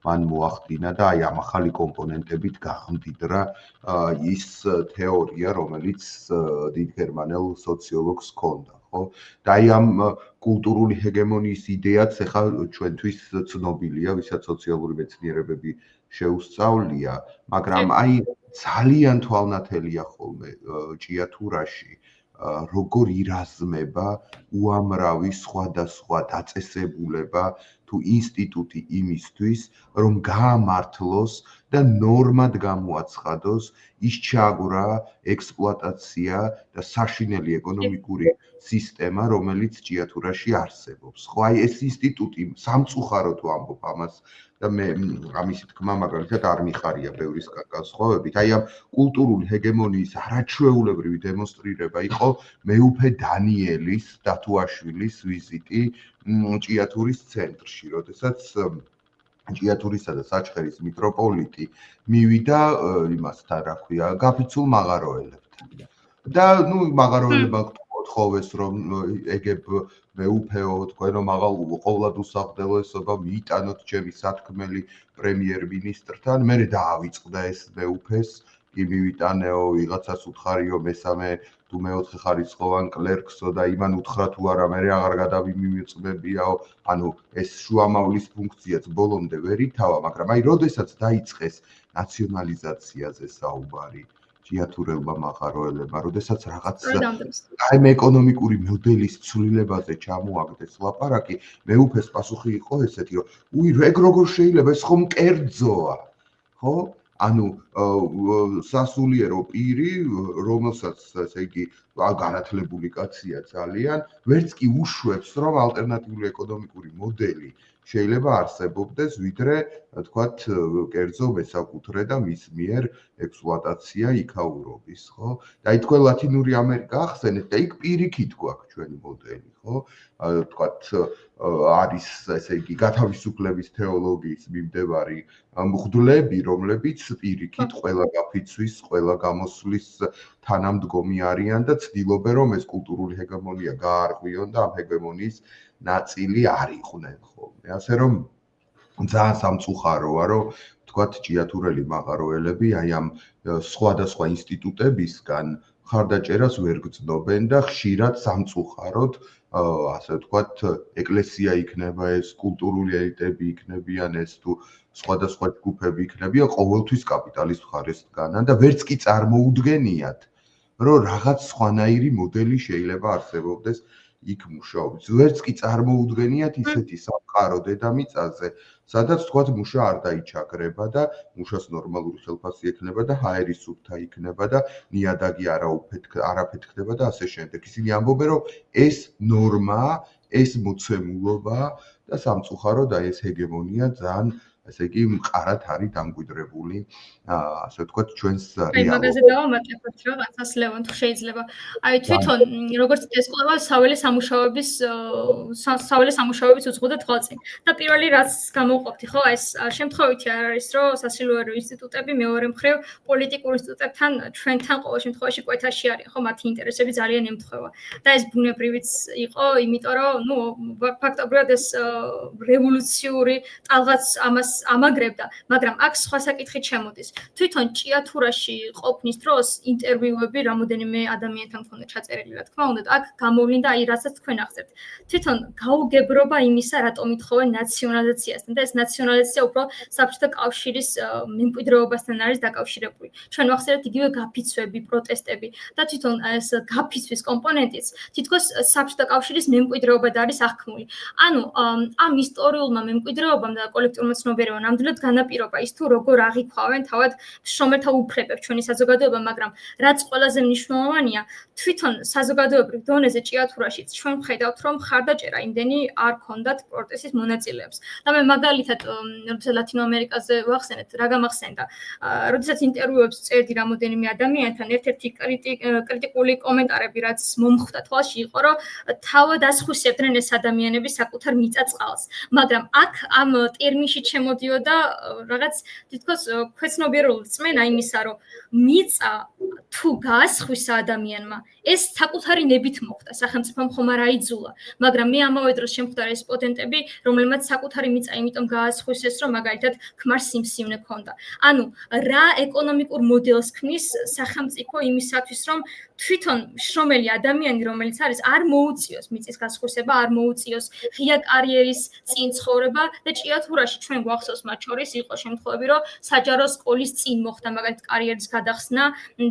მან მოახდინა და აი ამ ახალი კომპონენტებით გახმდიდრა ის თეორია, რომელიც დიდ გერმანელ სოციოლოგს ჰქონდა, ხო? და აი ამ კულტურული ჰეგემონიის იდეაც ახლა ჩვენთვის ცნობილია, ვისაც სოციალური მეცნიერებები შეუსწავლია, მაგრამ აი ძალიან თვალნათელია ხოლმე ჭიათურაში, როგორ ირაზმება უამრავი სხვადასხვა დაწესებულება, თუ ინსტიტუტი იმისთვის, რომ გაამართლოს და ნორმად გამოაცხადოს ის ჩააგვრა ექსპლუატაცია და საშინელი ეკონომიკური სისტემა, რომელიც ჭიათურაში არსებობს. ხო, აი ეს ინსტიტუტი სამწუხაროდ ვამბობ ამას და მე ამისი თქმა მაგალითად არ მიხარია ბევრის განსხვავებით. აი ამ კულტურული ჰეგემონიის არაჩვეულებრივი დემონსტრირება იყო მეუფე დანიელის დათუაშვილის ვიზიტი ჭიათურის ცენტრში, როდესაც ჭიათურისა და საჩხერის მიტროპოლიტი მივიდა იმასთან, რა ქვია, გაფიცულ მაღაროელებთან. და მაღაროელებმა თხოვეს რომ ეგებ მეუფეო, თქვენო მაღალ ყოვლად უსახდელესობა მიიტანოთ ჩემი სათქმელი პრემიერ-მინისტრთან. მე დაავიწყდა ეს მეუფეს, კი მივიტანეო, ვიღაცას უთხარიო მესამე თუ მეოთხე ხარისხოვან კლერკსო და იმან უთხრა თუ არა, მე აღარ გადავიმიწებიაო. ანუ ეს შუამავლის ფუნქციაც ბოლომდე ვერ ითავა, მაგრამ აი როდესაც დაიწყეს ნაციონალიზაციაზე საუბარი ჭიათურელმა მაღაროელებმა, როდესაც რაღაც აი ეკონომიკური მოდელის ცვლილებაზე ჩამოაგდეს ლაპარაკი, მეუფეს პასუხი იყო ესეთი, რომ ეგ როგორ შეიძლება, ეს ხომ კერძოა, ხო? ანუ სასულიერო პირი, რომელსაც ესე იგი განათლებული კაცია ძალიან, ვერც კი უშვებს, რომ ალტერნატიული ეკონომიკური მოდელი შეიძლება არსებობდეს, ვიდრე, თქვათ, კერძო მესაკუთრე და მის მიერ ექსპლუატაცია იქაურობის, ხო? და აი თქვენ ლათინური ამერიკა ახსენეთ და იქ პირიქით გვაქვს ჩვენი მოდელი, ხო? თქვათ, არის ესე იგი გათავისუფლების თეოლოგიის მიმდევარი მღვდლები, რომლებიც პირიქით ყველა გაფიცვის, ყველა გამოსვლის თანამდგომი არიან და ცდილობენ, რომ ეს კულტურული ჰეგემონია გაარღვიონ და ამ ჰეგემონიის ნაწილი არ იყვნენ ხოლმე. ასე რომ ძალიან სამწუხაროა, რომ თქვათ ჭიათურელი მაღაროელები აი ამ სხვადასხვა ინსტიტუტებისგან ხარდაჭერას ვერ გრძნობენ და ხშირად სამწუხაროდ ასე ვთქვათ, ეკლესია იქნება ეს, კულტურული ელიტები იქნებიან ეს თუ სხვადასხვა ჯგუფები იქნებიან, ყოველთვის კაპიტალის მხარეს დგანან და ვერც კი წარმოუდგენიათ, რომ რაღაც სხვანაირი მოდელი შეიძლება არსებობდეს იქ მუშაობის. ვერც კი წარმოუდგენიათ ისეთი სამყარო დედამიწაზე, სადაც თქვათ მუშა არ დაიჩაგრება და მუშას ნორმალური ხელფასი ექნება და ჰაერი სუფთა იქნება და ნიადაგი არაფეთ ხდება და ასე შემდეგ. ისინი ამბობენ, რომ ეს ნორმაა, ეს მოცემულობა და სამწუხაროდ აი ეს ჰეგემონია ძალიან ესე იგი მყარად არის დამკვიდრებული, ასე ვთქვათ, ჩვენს რეალობას. მაგაზე დავამატებთ რაღაცას ლევან თუ შეიძლება. აი თვითონ როგორც ეს ყველა საველე სამუშაოების უძღოდა თვალწინ. და პირველი რაც გამოვყოფთი, ხო, ეს შემთხვევითი არ არის, რომ სასულიერო ინსტიტუტები მეორე მხრივ პოლიტიკურ ინსტიტუტებთან ჩვენთან ყოველ შემთხვევაში კვეთაში არის, ხო, მათი ინტერესები ძალიან ემთხვევა. და ეს ბუნებრივიც იყო, იმიტომ რომ, ფაქტობრივად ეს რევოლუციური ტალღაც ამას ამაგრებდა, მაგრამ აქ სხვა საკითხი ჩამოდის. თვითონ ჭიათურაში ყოფნის დროს ინტერვიუები რამოდენიმე ადამიანთან მქონდა ჩაწერილი, რა თქმა უნდა, აქ გამოვლინდა აი რასაც თქვენ ახსენებთ. თვითონ გაუგებრობა იმისა, რატომ ითხოვენ ნაციონალიზაციასთან და ეს ნაციონალიზაცია უფრო საბჭოთა კავშირის მემკვიდრეობასთან არის დაკავშირებული. ჩვენ ვახსენებთ იგივე გაფიცვები, პროტესტები და თვითონ ეს გაფიცვის კომპონენტიც თითქოს საბჭოთა კავშირის მემკვიდრეობად არის აღქმული. ანუ ამ ისტორიულმა მემკვიდრეობამ და კოლექტიურმა ცნობიერებამ ნამდვილად განაპირობა ის თუ როგორ აღიქვავენ თავად შრომელთა უფლებებს ჩვენი საზოგადოება, მაგრამ რაც ყველაზე მნიშვნელოვანია, თვითონ საზოგადოებრივ დონეზე ჭიათურაშიც ჩვენ ვხედავთ, რომ ხარდაჭერა იმდენი არ ქონდათ პროტესტის მონაწილეებს. და მე მაგალითად, როდესაც ლათინო ამერიკაზე ვახსენეთ, რა გამახსენდა, როდესაც ინტერვიუებს წერდი რამოდენიმე ადამიანთან, ერთ-ერთი კრიტიკული კომენტარები, რაც მომხვდა თვალში, იყო, რომ თავად ასხვისებდნენ ეს ადამიანები საკუთარ მიწა-წყალს. მაგრამ აქ ამ ტერმინში შემოდიოდა რაღაც თითქოს ქვეცნობიერული წმენა იმისა, რომ მიწა თუ გაასხვისა ადამიანმა, ეს საკუთარი ნებით მოხდა, სახელმწიფომ ხომ არ აიძულა, მაგრამ მე ამავე დროს შემხვდა რესპონდენტები, რომელმაც საკუთარი მიწა იმიტომ გაასხვისეს, რომ მაგალითად ქმარ სიმსივნე ქონდა. ანუ რა ეკონომიკურ მოდელს ქმნის სახელმწიფო იმისათვის, რომ თვითონ შრომელი ადამიანი, რომელიც არის, არ მოუწიოს მიწის გასხვისება, არ მოუწიოს ღია კარიერის წინ ცხოვრება და ჭიათურაში ჩვენ გვახსოვს მახსოვს მათ შორის იყო შემთხვევები, რომ საჯარო სკოლის წინ მოხდა მაგალითად კარიერის გადახსნა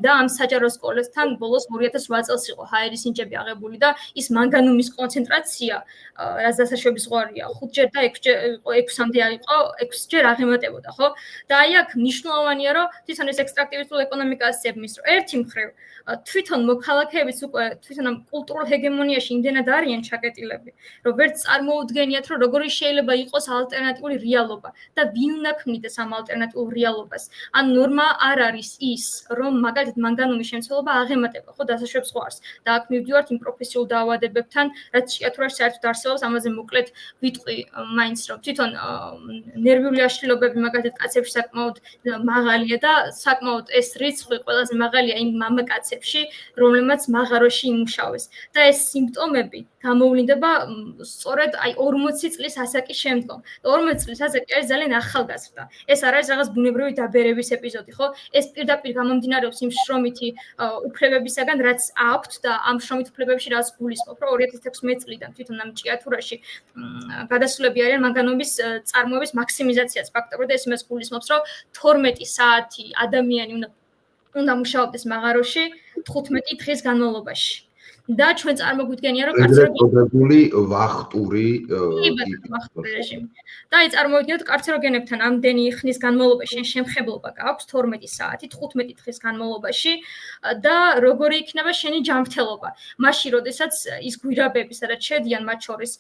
და ამ საჯარო სკოლასთან ბოლოს 2008 წელს იყო ჰაერის ნიჭები აღებული და ის მანგანუმის კონცენტრაცია, რაც დასაშვების ზღვარია, 5ჯერ და 6-მდე იყო, 6ჯერ აღემატებოდა, ხო? და აი აქ მნიშვნელოვანია, რომ თვითონ ეს ექსტრაქტივისტულ ეკონომიკას ზებმის, რომ ერთი მხრივ თვითონ მოქალაქეებიც უკვე თვითონ ამ კულტურულ ჰეგემონიაში იმდენად არიან ჩაკეტილები, რომ ვერც წარმოუდგენიათ, რომ როგორი შეიძლება იყოს ალტერნატიული რეალობა და ვინ უნდა ქმნიდეს ამ ალტერნატიულ რეალობას. ან ნორმა არ არის ის, რომ მაგალითად მანგანუმის შემცველობა აღემატება ხო დასაშვებს ზღვარს და აქ მივდივართ იმ პროფესიულ დაავადებებთან, რაც ჭიათურაში საერთოდ არსებობს, ამაზე მოკლედ ვიტყვი მაინც, რომ თვითონ ნერვიული აშლილობები მაგალითად კაცებში საკმაოდ მაღალია და საკმაოდ ეს რიცხვი ყველაზე მაღალია იმ მამაკაცებში, რომლებმაც მაღაროში იმუშავეს. და ეს სიმპტომები გამოვლინდება სწორედ აი 40 წლის ასაკის შემდგომ. 40 წლის ასაკი არის ძალიან ახალგაზრდა. ეს არ არის რაღაც ბუნებრივი დაბერების ეპიზოდი, ხო? ეს პირდაპირ გამომდინარეობს იმ შრომითი უფლებებისაგან, რაც აქვთ და ამ შრომით უფლებებში რაც გულისხმობ, რომ 2016 წლიდან თვითონ ამ ჭიათურაში გადასულები არიან მანგანუმის წარმოების მაქსიმიზაციას ფაქტობრივად და ეს იმას გულისხმობს, რომ 12 საათი ადამიანი უნდა მუშაობდეს მაღაროში 15 დღის განმავლობაში. და ჩვენ წარმოგვიდგენია, რომ კარცეროგენები ვახტური რეჟიმი. და აი წარმოვიდგინოთ კარცეროგენებთან ამდენი ხნის განმავლობაში შემხებლობა გაქვს 12 საათი, 15 დღის განმავლობაში და როგორი იქნება შენი ჯანმრთელობა. მაშინ, როდესაც ის გვირაბები, სადაც შედიან მათ შორის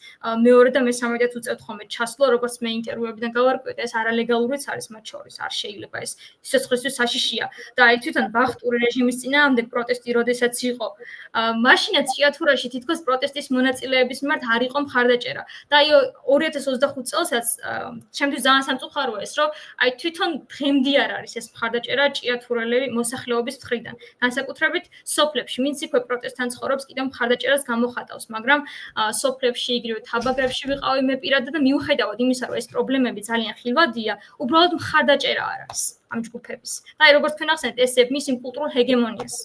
მეორე და მესამე დაც უწევთ ხოლმე ჩასვლა, როგორც მე ინტერვიუებიდან გავარკვევი, ეს არალეგალურიც არის მათ შორის, არ შეიძლება ეს სიცოცხლისთვის საშიშია. და აი თვითონ ვახტური რეჟიმის წინააღმდეგ პროტესტი, როდესაც იყო, მაშინ ჭიათურაში თითქოს პროტესტის მონაწილეების მიმართ არ იყო მხარდაჭერა. და აი 2025 წელსაც ჩემთვის ძალიან სამწუხაროა ეს, რომ აი თვითონ დღემდე არ არის ეს მხარდაჭერა ჭიათურელები მოსახლეობის მხრიდან. განსაკუთრებით სოფლებში, ვინც იქვე პროტესტთან ცხოვრობს, კიდევ მხარდაჭერას გამოხატავს, მაგრამ სოფლებში, იგივე თაბაგებში ვიყავი მე პირადად და მიუხედავად იმისა, რომ ეს პრობლემები ძალიან ხილვადია, უბრალოდ მხარდაჭერა არ არის ამ ჯგუფების. და აი როგორც თქვენ ახსენეთ, ეს ებმის იმ კულტურულ ჰეგემონიას.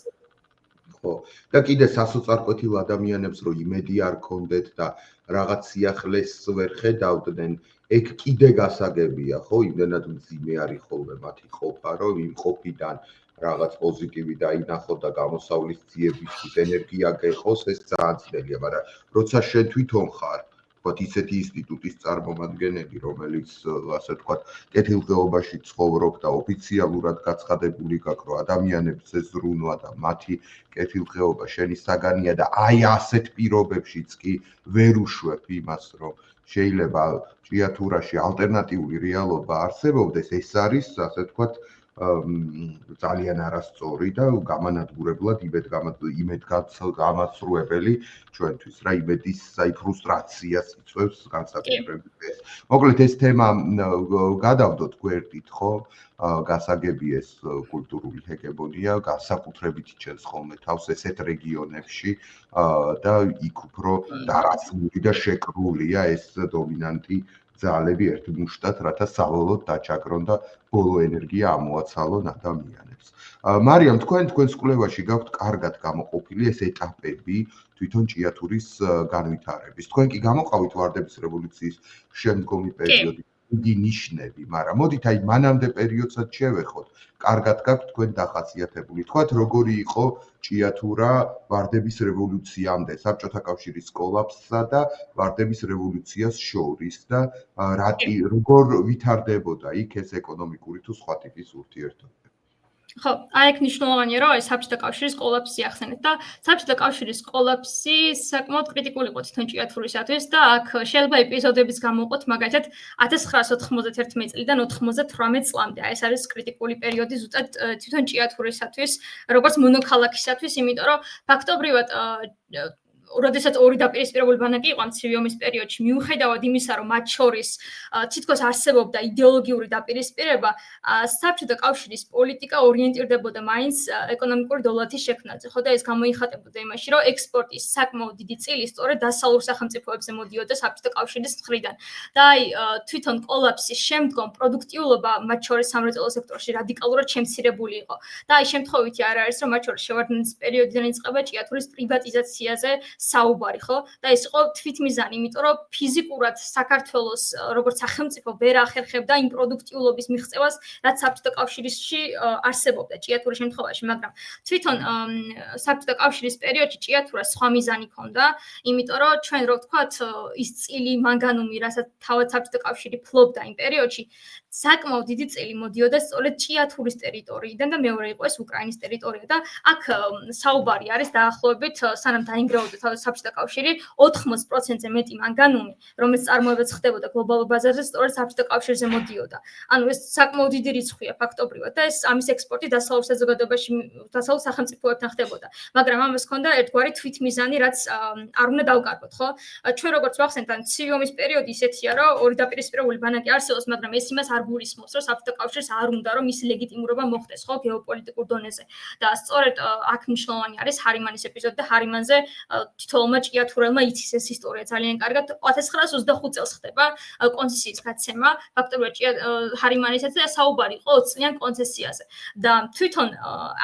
და კიდე სასოწარკვეთილ ადამიანებს რომ იმედი არ ქონდეთ და რაღაც სიახლეს ვერ ხედავდნენ, ეგ კიდე გასაგებია, ხო, იმდენად მძიმე არის ხოლმე მათი ყოფა, რომ იმ ყოფიდან რაღაც პოზიტივი დაინახოთ და გამოსავლის ძიებისთვის ენერგია გეყოს, ეს ძალიან ძნელია, მაგრამ როცა შენ თვითონ ხარ ვთქვათ, ისეთი ინსტიტუტის წარმომადგენელი, რომელიც, ასე ვთქვათ, კეთილდღეობაში ცხოვრობ და ოფიციალურად გაცხადებული გაქვს, რომ ადამიანებზე ზრუნვა და მათი კეთილდღეობა შენი საგანია და აი ასეთ პირობებშიც კი ვერ უშვებ იმას, რომ შეიძლება ჭიათურაში ალტერნატიული რეალობა არსებობდეს, ეს არის, ასე ვთქვათ, ძალიან არასწორი და გამანადგურებლად იმედგამაცრუებელი ჩვენთვის რა იმედის აი ფრუსტრაციას იწვევს განსაკუთრებით ეს. მოკლედ ეს თემა გადავდოთ გვერდით, ხო? გასაგები ეს კულტურული ჰეგემონია, განსაკუთრებით იჩენს ხოლმე თავს ესეთ რეგიონებში და იქ უფრო დარწმუნებული და შეკრულია ეს დომინანტი ძალები ერთ მუშტად, რათა საბოლოოდ დაჩაგრონ და ბოლო ენერგია ამოაცალონ ადამიანებს. მარიამ, თქვენს კვლევაში გაქვთ კარგად გამოყოფილი ეს ეტაპები თვითონ ჭიათურის განვითარების. თქვენ კი გამოყავით ვარდების რევოლუციის შემდგომი პერიოდი, დიდი ნიშნები, მაგრამ მოდით აი მანამდე პერიოდსაც შევეხოთ. კარგად გაქვთ თქვენ დახასიათებული. თქვათ როგორი იყო ჭიათურა ვარდების რევოლუციამდე, საბჭოთა კავშირის კოლაფსსა და ვარდების რევოლუციას შორის და როგორ ვითარდებოდა იქ ეს ეკონომიკური თუ სხვა ტიპის ურთიერთობები. ხო, აი აქ მნიშვნელოვანია, რომ ეს საბჭოთა კავშირის კოლაფსი ახსენეთ და საბჭოთა კავშირის კოლაფსი საკმაოდ კრიტიკული იყო თვითონ ჭიათურისათვის და აქ შეიძლება ეპიზოდებიც გამოვყოთ, მაგალითად 1991 წლიდან 98 წლამდე. ეს არის კრიტიკული პერიოდი ზუსტად თვითონ ჭიათურისათვის, როგორც მონოქალაქისათვის, იმიტომ რომ ფაქტობრივად როდესაც ორი დაპირისპირებული ბანაკი იყო ამ ცივი ომის პერიოდში, მიუხედავად იმისა, რომ მათ შორის თითქოს არსებობდა იდეოლოგიური დაპირისპირება, საბჭოთა კავშირის პოლიტიკა ორიენტირდებოდა მაინც ეკონომიკური დოლათის შექმნაზე. ხო და ეს გამოიხატებოდა იმაში, რომ ექსპორტის საკმაოდ დიდი წილი სწორედ დასავლურ სახელმწიფოებზე მოდიოდა საბჭოთა კავშირის მხრიდან. და აი თვითონ კოლაფსის შემდგომ პროდუქტიულობა მათ შორის სამრეწველო სექტორში რადიკალურად შემცირებული იყო. და აი შემთხვევითი არ არის, რომ მათ შორის შევარდნაძის პერიოდიდან იწყება ჭიათურის პრივატიზაციაზე საუბარი, ხო? და ეს იყო თვითმიზანი, იმიტომ რომ ფიზიკურად საქართველოს როგორც სახელმწიფო ვერ ახერხებდა იმ პროდუქტიულობის მიღწევას, რაც საბჭოთა კავშირში არსებობდა ჭიათურის შემთხვევაში, მაგრამ თვითონ საბჭოთა კავშირის პერიოდში ჭიათურას სხვა მიზანი ჰქონდა, იმიტომ რომ ჩვენ რო ვთქვათ, ის წილი მანგანუმი, რასაც თავად საბჭოთა კავშირი ფლობდა იმ პერიოდში, საკმაოდ დიდი წილი მოდიოდა სწორედ ჭიათურის ტერიტორიიდან და მეორე იყო ეს უკრაინის ტერიტორია და აქ საუბარი არის დაახლოებით სანამ დაინგრეოდა საბჭოთა კავშირი 80%-ზე მეტი მანგანუმი, რომელიც წარმოებაც ხდებოდა გლობალურ ბაზარზე, სწორედ საბჭოთა კავშირზე მოდიოდა. ანუ ეს საკმაოდ დიდი რიცხვია ფაქტობრივად და ეს ამის ექსპორტი დასავლურ საზოგადოებაში, დასავლურ სახელმწიფოებთან ხდებოდა. მაგრამ ამას ჰქონდა ერთგვარი თვითმიზანი, რაც არ უნდა დავკარგოთ, ხო? ჩვენ როგორც ვახსენეთ, ან ცივი ომის პერიოდი ისეთია, რომ ორი დაპირისპირებული ბანაკი არსებობს, მაგრამ ეს იმას არ გულისხმობს, რომ საბჭოთა კავშირს არ უნდა, რომ მისი ლეგიტიმურობა მოხდეს, ხო, გეოპოლიტიკურ დონეზე. და სწორედ აქ მნიშვნელოვანი არის ჰარიმანის ეპიზოდი და ჰარიმანზე თითოეულმა ჭიათურელმა იცის ეს ისტორია ძალიან კარგად. 1925 წელს ხდება კონცესიის გაცემა, ფაქტობრივად ჰარიმანისაც და საუბარი იყო 20 წლიან კონცესიაზე. და თვითონ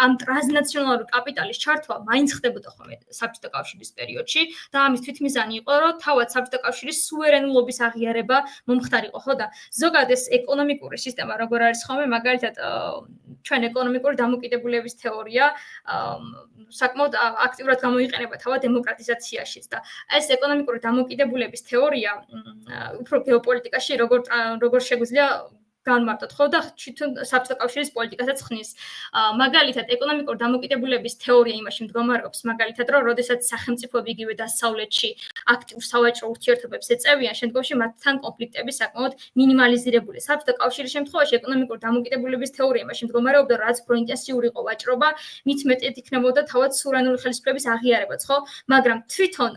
ამ ტრანსნაციონალური კაპიტალის ჩართვა მაინც ხდებოდა ხოლმე საბჭოთა კავშირის პერიოდში და ამის თვითმიზანი იყო, რომ თავად საბჭოთა კავშირის სუვერენულობის აღიარება მომხდარიყო, ხო და ზოგადად ეს ეკონომიკური სისტემა როგორ არის ხოლმე, მაგალითად ჩვენ ეკონომიკური დამოკიდებულების თეორია საკმაოდ აქტიურად გამოიყენება თავად დემოკრატიზაციაშიც და ეს ეკონომიკური დამოკიდებულების თეორია უფრო გეოპოლიტიკაში როგორ შეგვიძლია განმარტოთ, ხო და თვითონ საბჭოთა კავშირის პოლიტიკასაც ხნის. მაგალითად, ეკონომიკური დამოკიდებულების თეორია იმაში მდგომარეობს, მაგალითად, რომ როდესაც სახელმწიფოები იგივე დასავლეთში აქტიურ სავაჭრო ურთიერთობებს ეწევიან, შემდგომში მათთან კონფლიქტები საკმაოდ მინიმალიზირებული. საბჭოთა კავშირის შემთხვევაში ეკონომიკური დამოკიდებულების თეორია იმაში მდგომარეობდა, რომ რაც უფრო ინტენსიური იყო ვაჭრობა, მით მეტად იქნებოდა თავად სუვერენული ხელისუფლების აღიარებაც, ხო? მაგრამ თვითონ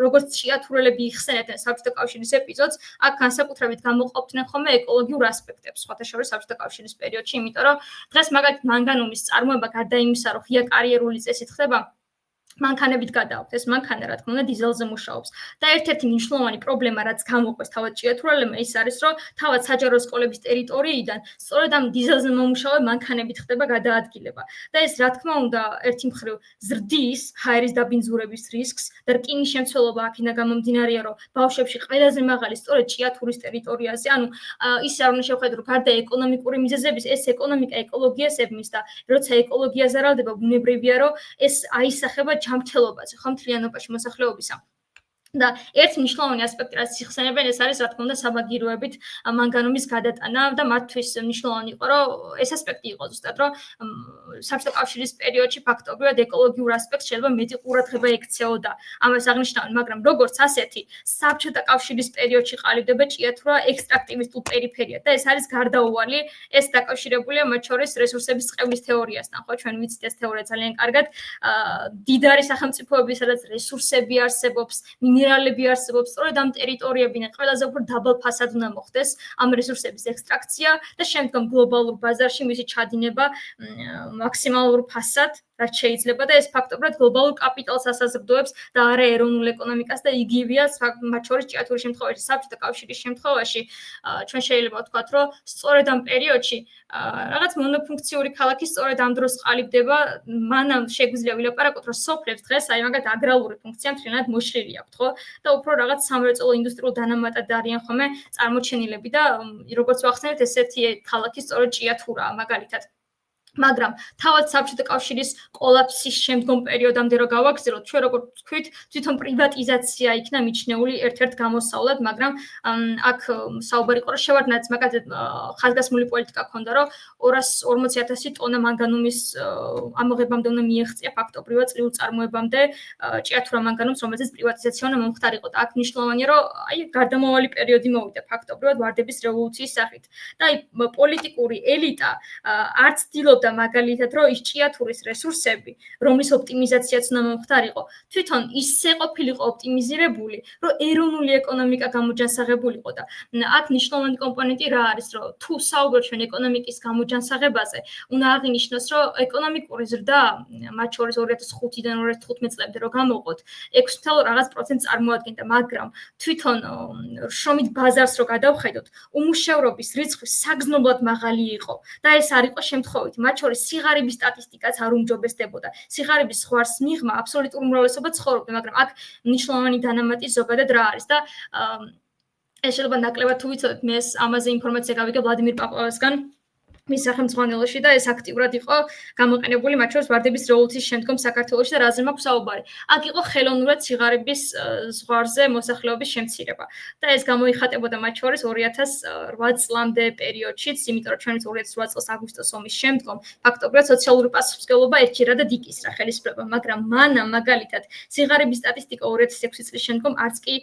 როგორც ჭიათურელები იხსენებდნენ საბჭოთა კავშირის ეპიზოდს, აქ განსაკუთრებით გამოყოფდნენ ხოლმე ეკოლოგიურ ასპექტს. სხვათა შორის საბჭოთა კავშირის პერიოდში, იმიტომ რომ დღეს მაგალითად მანგანუმის წარმოება გარდა იმისა, რომ ღია კარიერული წესით ხდება, მანქანებით გადააქვთ. ეს მანქანა, რა თქმა უნდა, დიზელზე მუშაობს. და ერთ-ერთი მნიშვნელოვანი პრობლემა, რაც გამოყვეს თავად ჭიათურელებმა, ის არის, რომ თავად საჯარო სკოლების ტერიტორიიდან სწორედ ამ დიზელზე მომუშავე მანქანებით ხდება გადაადგილება. და ეს, რა თქმა უნდა, ერთი მხრივ ზრდის ჰაერის დაბინძურების რისკს და რკინის შემცველობა აქედან გამომდინარეა, რომ ბავშვებში ყველაზე მაღალი სწორედ ჭიათურის ტერიტორიაზე, ანუ ის არ უნდა შევხედოთ, რომ გარდა ეკონომიკური მიზეზების, ეს ეკონომიკა ეკოლოგიას ებმის და როცა ეკოლოგია ზარალდება, ბუნებრივია, რომ ეს აისახება ჯანმრთელობაზე, ხო, მთლიანობაში მოსახლეობისა. და ერთ მნიშვნელოვანი ასპექტი, რაც იხსენებენ, ეს არის, რა თქმა უნდა, საბაგიროებით მანგანუმის გადატანა და მათთვის მნიშვნელოვანი იყო, რომ ეს ასპექტი იყო ზუსტად, რომ საბჭოთა კავშირის პერიოდში ფაქტობრივად ეკოლოგიურ ასპექტს შეიძლება მეტი ყურადღება ექცეოდა. ამას აღნიშნავენ, მაგრამ როგორც ასეთი, საბჭოთა კავშირის პერიოდში ყალიბდება ჭიათურა ექსტრაქტივისტულ პერიფერიად და ეს არის გარდაუვალი, ეს დაკავშირებულია მათ შორის რესურსების წყევლის თეორიასთან, ხო, ჩვენ ვიცით ეს თეორია ძალიან კარგად, დიდარი სახელმწიფოები, სადაც რესურსები არსებობს, მინერალები არსებობს, სწორედ ამ ტერიტორიებიდან ყველაზე უფრო დაბალ ფასად უნდა მოხდეს ამ რესურსების ექსტრაქცია და შემდგომ გლობალურ ბაზარში მისი ჩადინება მაქსიმალურ ფასად, რაც შეიძლება და ეს ფაქტობრივად გლობალურ კაპიტალს ასაზრდოებს და არა ეროვნულ ეკონომიკას და იგივეა მათ შორის ჭიათურის შემთხვევაში, საბჭოთა კავშირის შემთხვევაში, ჩვენ შეიძლება ვთქვათ, რომ სწორედ ამ პერიოდში რაღაც მონოფუნქციური ქალაქი სწორედ ამ დროს ყალიბდება, მანამ შეგვიძლია ვილაპარაკოთ, რომ სოფლებს დღეს აი მაგათ აგრარული ფუნქცია მთლიანად მოშლილი აქვთ, ხო? და უფრო რაღაც სამრეწველო ინდუსტრიულ დანამატად არიან ხოლმე წარმოჩენილები და როგორც ვახსენეთ, ესეთი ქალაქი სწორედ ჭიათურაა მაგალითად. მაგრამ თავად საბჭოთა კავშირის კოლაფსის შემდგომ პერიოდამდე რო გავაგზავნოთ, ჩვენ როგორც ვთქვით, თვითონ პრივატიზაცია იქნა მიჩნეული ერთ-ერთ გამოსავლად, მაგრამ აქ საუბარი იყო, რომ შევარდნაც მაგალითად ხაზგასმული პოლიტიკა ჰქონდა, რომ 240,000 ტონა მანგანუმის ამოღებამდე უნდა მიეღწია ფაქტობრივად წლიურ წარმოებამდე ჭიათურა მანგანუმს, რომელზეც პრივატიზაცია უნდა მომხდარიყო და აქ მნიშვნელოვანია, რომ აი გარდამავალი პერიოდი მოვიდა ფაქტობრივად ვარდების რევოლუციის სახით. და აი პოლიტიკური ელიტა არც ცდილობდა მაგალითად, რომ ის ჭიათურის რესურსები, რომლის ოპტიმიზაციაც უნდა მომხდარიყო, თვითონ ისე ყოფილიყო ოპტიმიზირებული, რომ ეროვნული ეკონომიკა გამოჯანსაღებულიყო და აქ მნიშვნელოვანი კომპონენტი რა არის, რომ თუ საუბრობთ ჩვენ ეკონომიკის გამოჯანსაღებაზე, უნდა აღინიშნოს, რომ ეკონომიკური ზრდა, მათ შორის 2005-დან 2015 წლამდე რო გამოვყოთ, 6 რაღაც პროცენტს წარმოადგენდა, მაგრამ თვითონ შრომით ბაზარს რო გადავხედოთ, უმუშევრობის რიცხვი საგრძნობლად მაღალი იყო და ეს არ იყო შემთხვევით. მათ შორის სიღარიბის სტატისტიკაც არ უმჯობესდებოდა. სიღარიბის ზღვარს მიღმა აბსოლუტურ უმრავლესობა ცხოვრობდა, მაგრამ აქ მნიშვნელოვანი დანამატი ზოგადად რა არის და ეს შეიძლება ნაკლებად თუ ვიცოდეთ, მე ამაზე ინფორმაცია გავიგე ვლადიმერ პაპოვასგან. მის სახელმძღვანელოში და ეს აქტიურად იყო გამოყენებული მათ შორის ვარდების რევოლუციის შემდგომ საქართველოში და რაზე მაქვს საუბარი. აქ იყო ხელოვნურად სიღარიბის ზღვარზე მოსახლეობის შემცირება და ეს გამოიხატებოდა მათ შორის 2008 წლამდე პერიოდშიც, იმიტომ რომ ჩვენ 2008 წელს აგვისტოს ომის შემდგომ ფაქტობრივად სოციალური პასუხისმგებლობა ერთჯერადად იკისრა ხელისუფლებამ, მაგრამ მანამ მაგალითად სიღარიბის სტატისტიკა 2006 წლის შემდგომ არც კი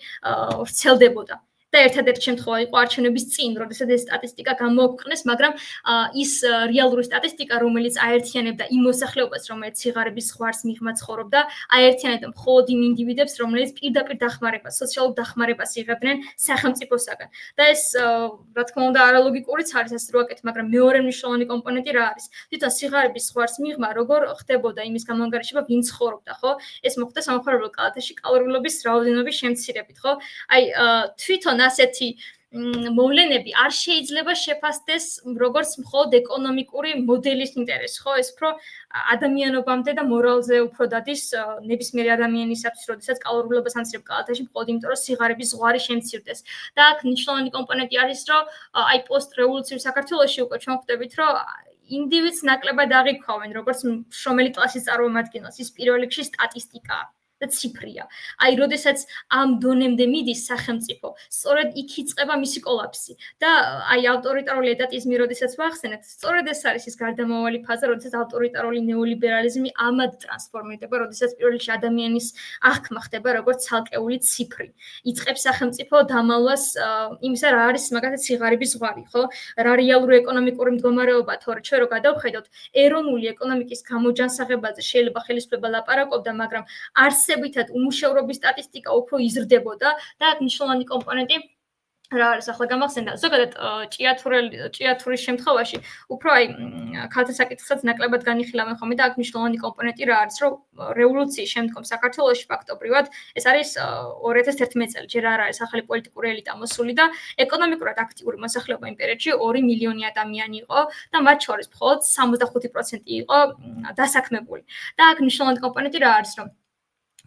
ვრცელდებოდა. და ერთადერთი შემთხვევა იყო არჩევნების წინ, როდესაც ეს სტატისტიკა გამოაქვეყნეს, მაგრამ ის რეალური სტატისტიკა, რომელიც აერთიანებდა იმ მოსახლეობას, რომელიც სიღარიბის ზღვარს მიღმა ცხოვრობდა, აერთიანებდა მხოლოდ იმ ინდივიდებს, რომლებიც პირდაპირ დახმარებას, სოციალურ დახმარებას იღებდნენ სახელმწიფოსაგან. და ეს, რა თქმა უნდა, არალოგიკურიც არის ასე რომ ვაკეთებ, მაგრამ მეორე მნიშვნელოვანი კომპონენტი რა არის? თვითონ სიღარიბის ზღვარს მიღმა როგორ ხდებოდა იმის გამონგარიშება, ვინ ცხოვრობდა, ხო? ეს მოხდა სამხარევლო კალათაში კალორიულობის რაოდენობის შემცირებით, ხო? აი, თვითონ ასეთი მოვლენები არ შეიძლება შეფასდეს როგორც მხოლოდ ეკონომიკური მოდელის ინტერესი, ხო? ეს უფრო ადამიანობამდე და მორალზე უფრო დადის ნებისმიერი ადამიანისათვის, როდესაც კალორიულობას ანცრებ კალათაში მხოლოდ იმიტომ, რომ სიღარიბის ზღვარი შემცირდეს. და აქ მნიშვნელოვანი კომპონენტი არის, რომ აი პოსტრევოლუციურ საქართველოში უკვე ჩვენ ხვდებით, რომ ინდივიდს ნაკლებად აღიქვავენ, როგორც შრომელი კლასის წარმომადგენელს, ის პირველ რიგში სტატისტიკაა. და ციფრია. აი, როდესაც ამ დონემდე მიდის სახელმწიფო, სწორედ იქ იწყება მისი კოლაფსი. და აი, ავტორიტარული ეტატიზმი, როდესაც ვახსენეთ, სწორედ ეს არის ის გარდამავალი ფაზა, როდესაც ავტორიტარული ნეოლიბერალიზმი ამად ტრანსფორმირდება, როდესაც პირველ რიგში ადამიანის აღქმა ხდება როგორც ცალკეული ციფრი. იწყებს სახელმწიფო დამალვას იმისა, რა არის მაგალითად სიღარიბის ზღვარი, ხო? რა რეალური ეკონომიკური მდგომარეობა, თორე ჩვენ რო გადავხედოთ, ეროვნული ეკონომიკის გამოჯანსაღებაზე შეიძლება ხელისუფლება ლაპარაკობდა, მაგრამ არსებითად უმუშევრობის სტატისტიკა უფრო იზრდებოდა და აქ მნიშვნელოვანი კომპონენტი რა არის ახლა გამახსენდა ზოგადად ჭიათურის შემთხვევაში უფრო აი ქალთა საკითხსაც ნაკლებად განიხილავენ ხოლმე და აქ მნიშვნელოვანი კომპონენტი რა არის რომ რევოლუციის შემდგომ საქართველოში ფაქტობრივად ეს არის 2011 წელი ჯერ არ არის ახალი პოლიტიკური ელიტა მოსული და ეკონომიკურად აქტიური მოსახლეობა იმ პერიოდში 2 მილიონი ადამიანი იყო და მათ შორის მხოლოდ 65% იყო დასაქმებული და აქ მნიშვნელოვანი კომპონენტი რა არის რომ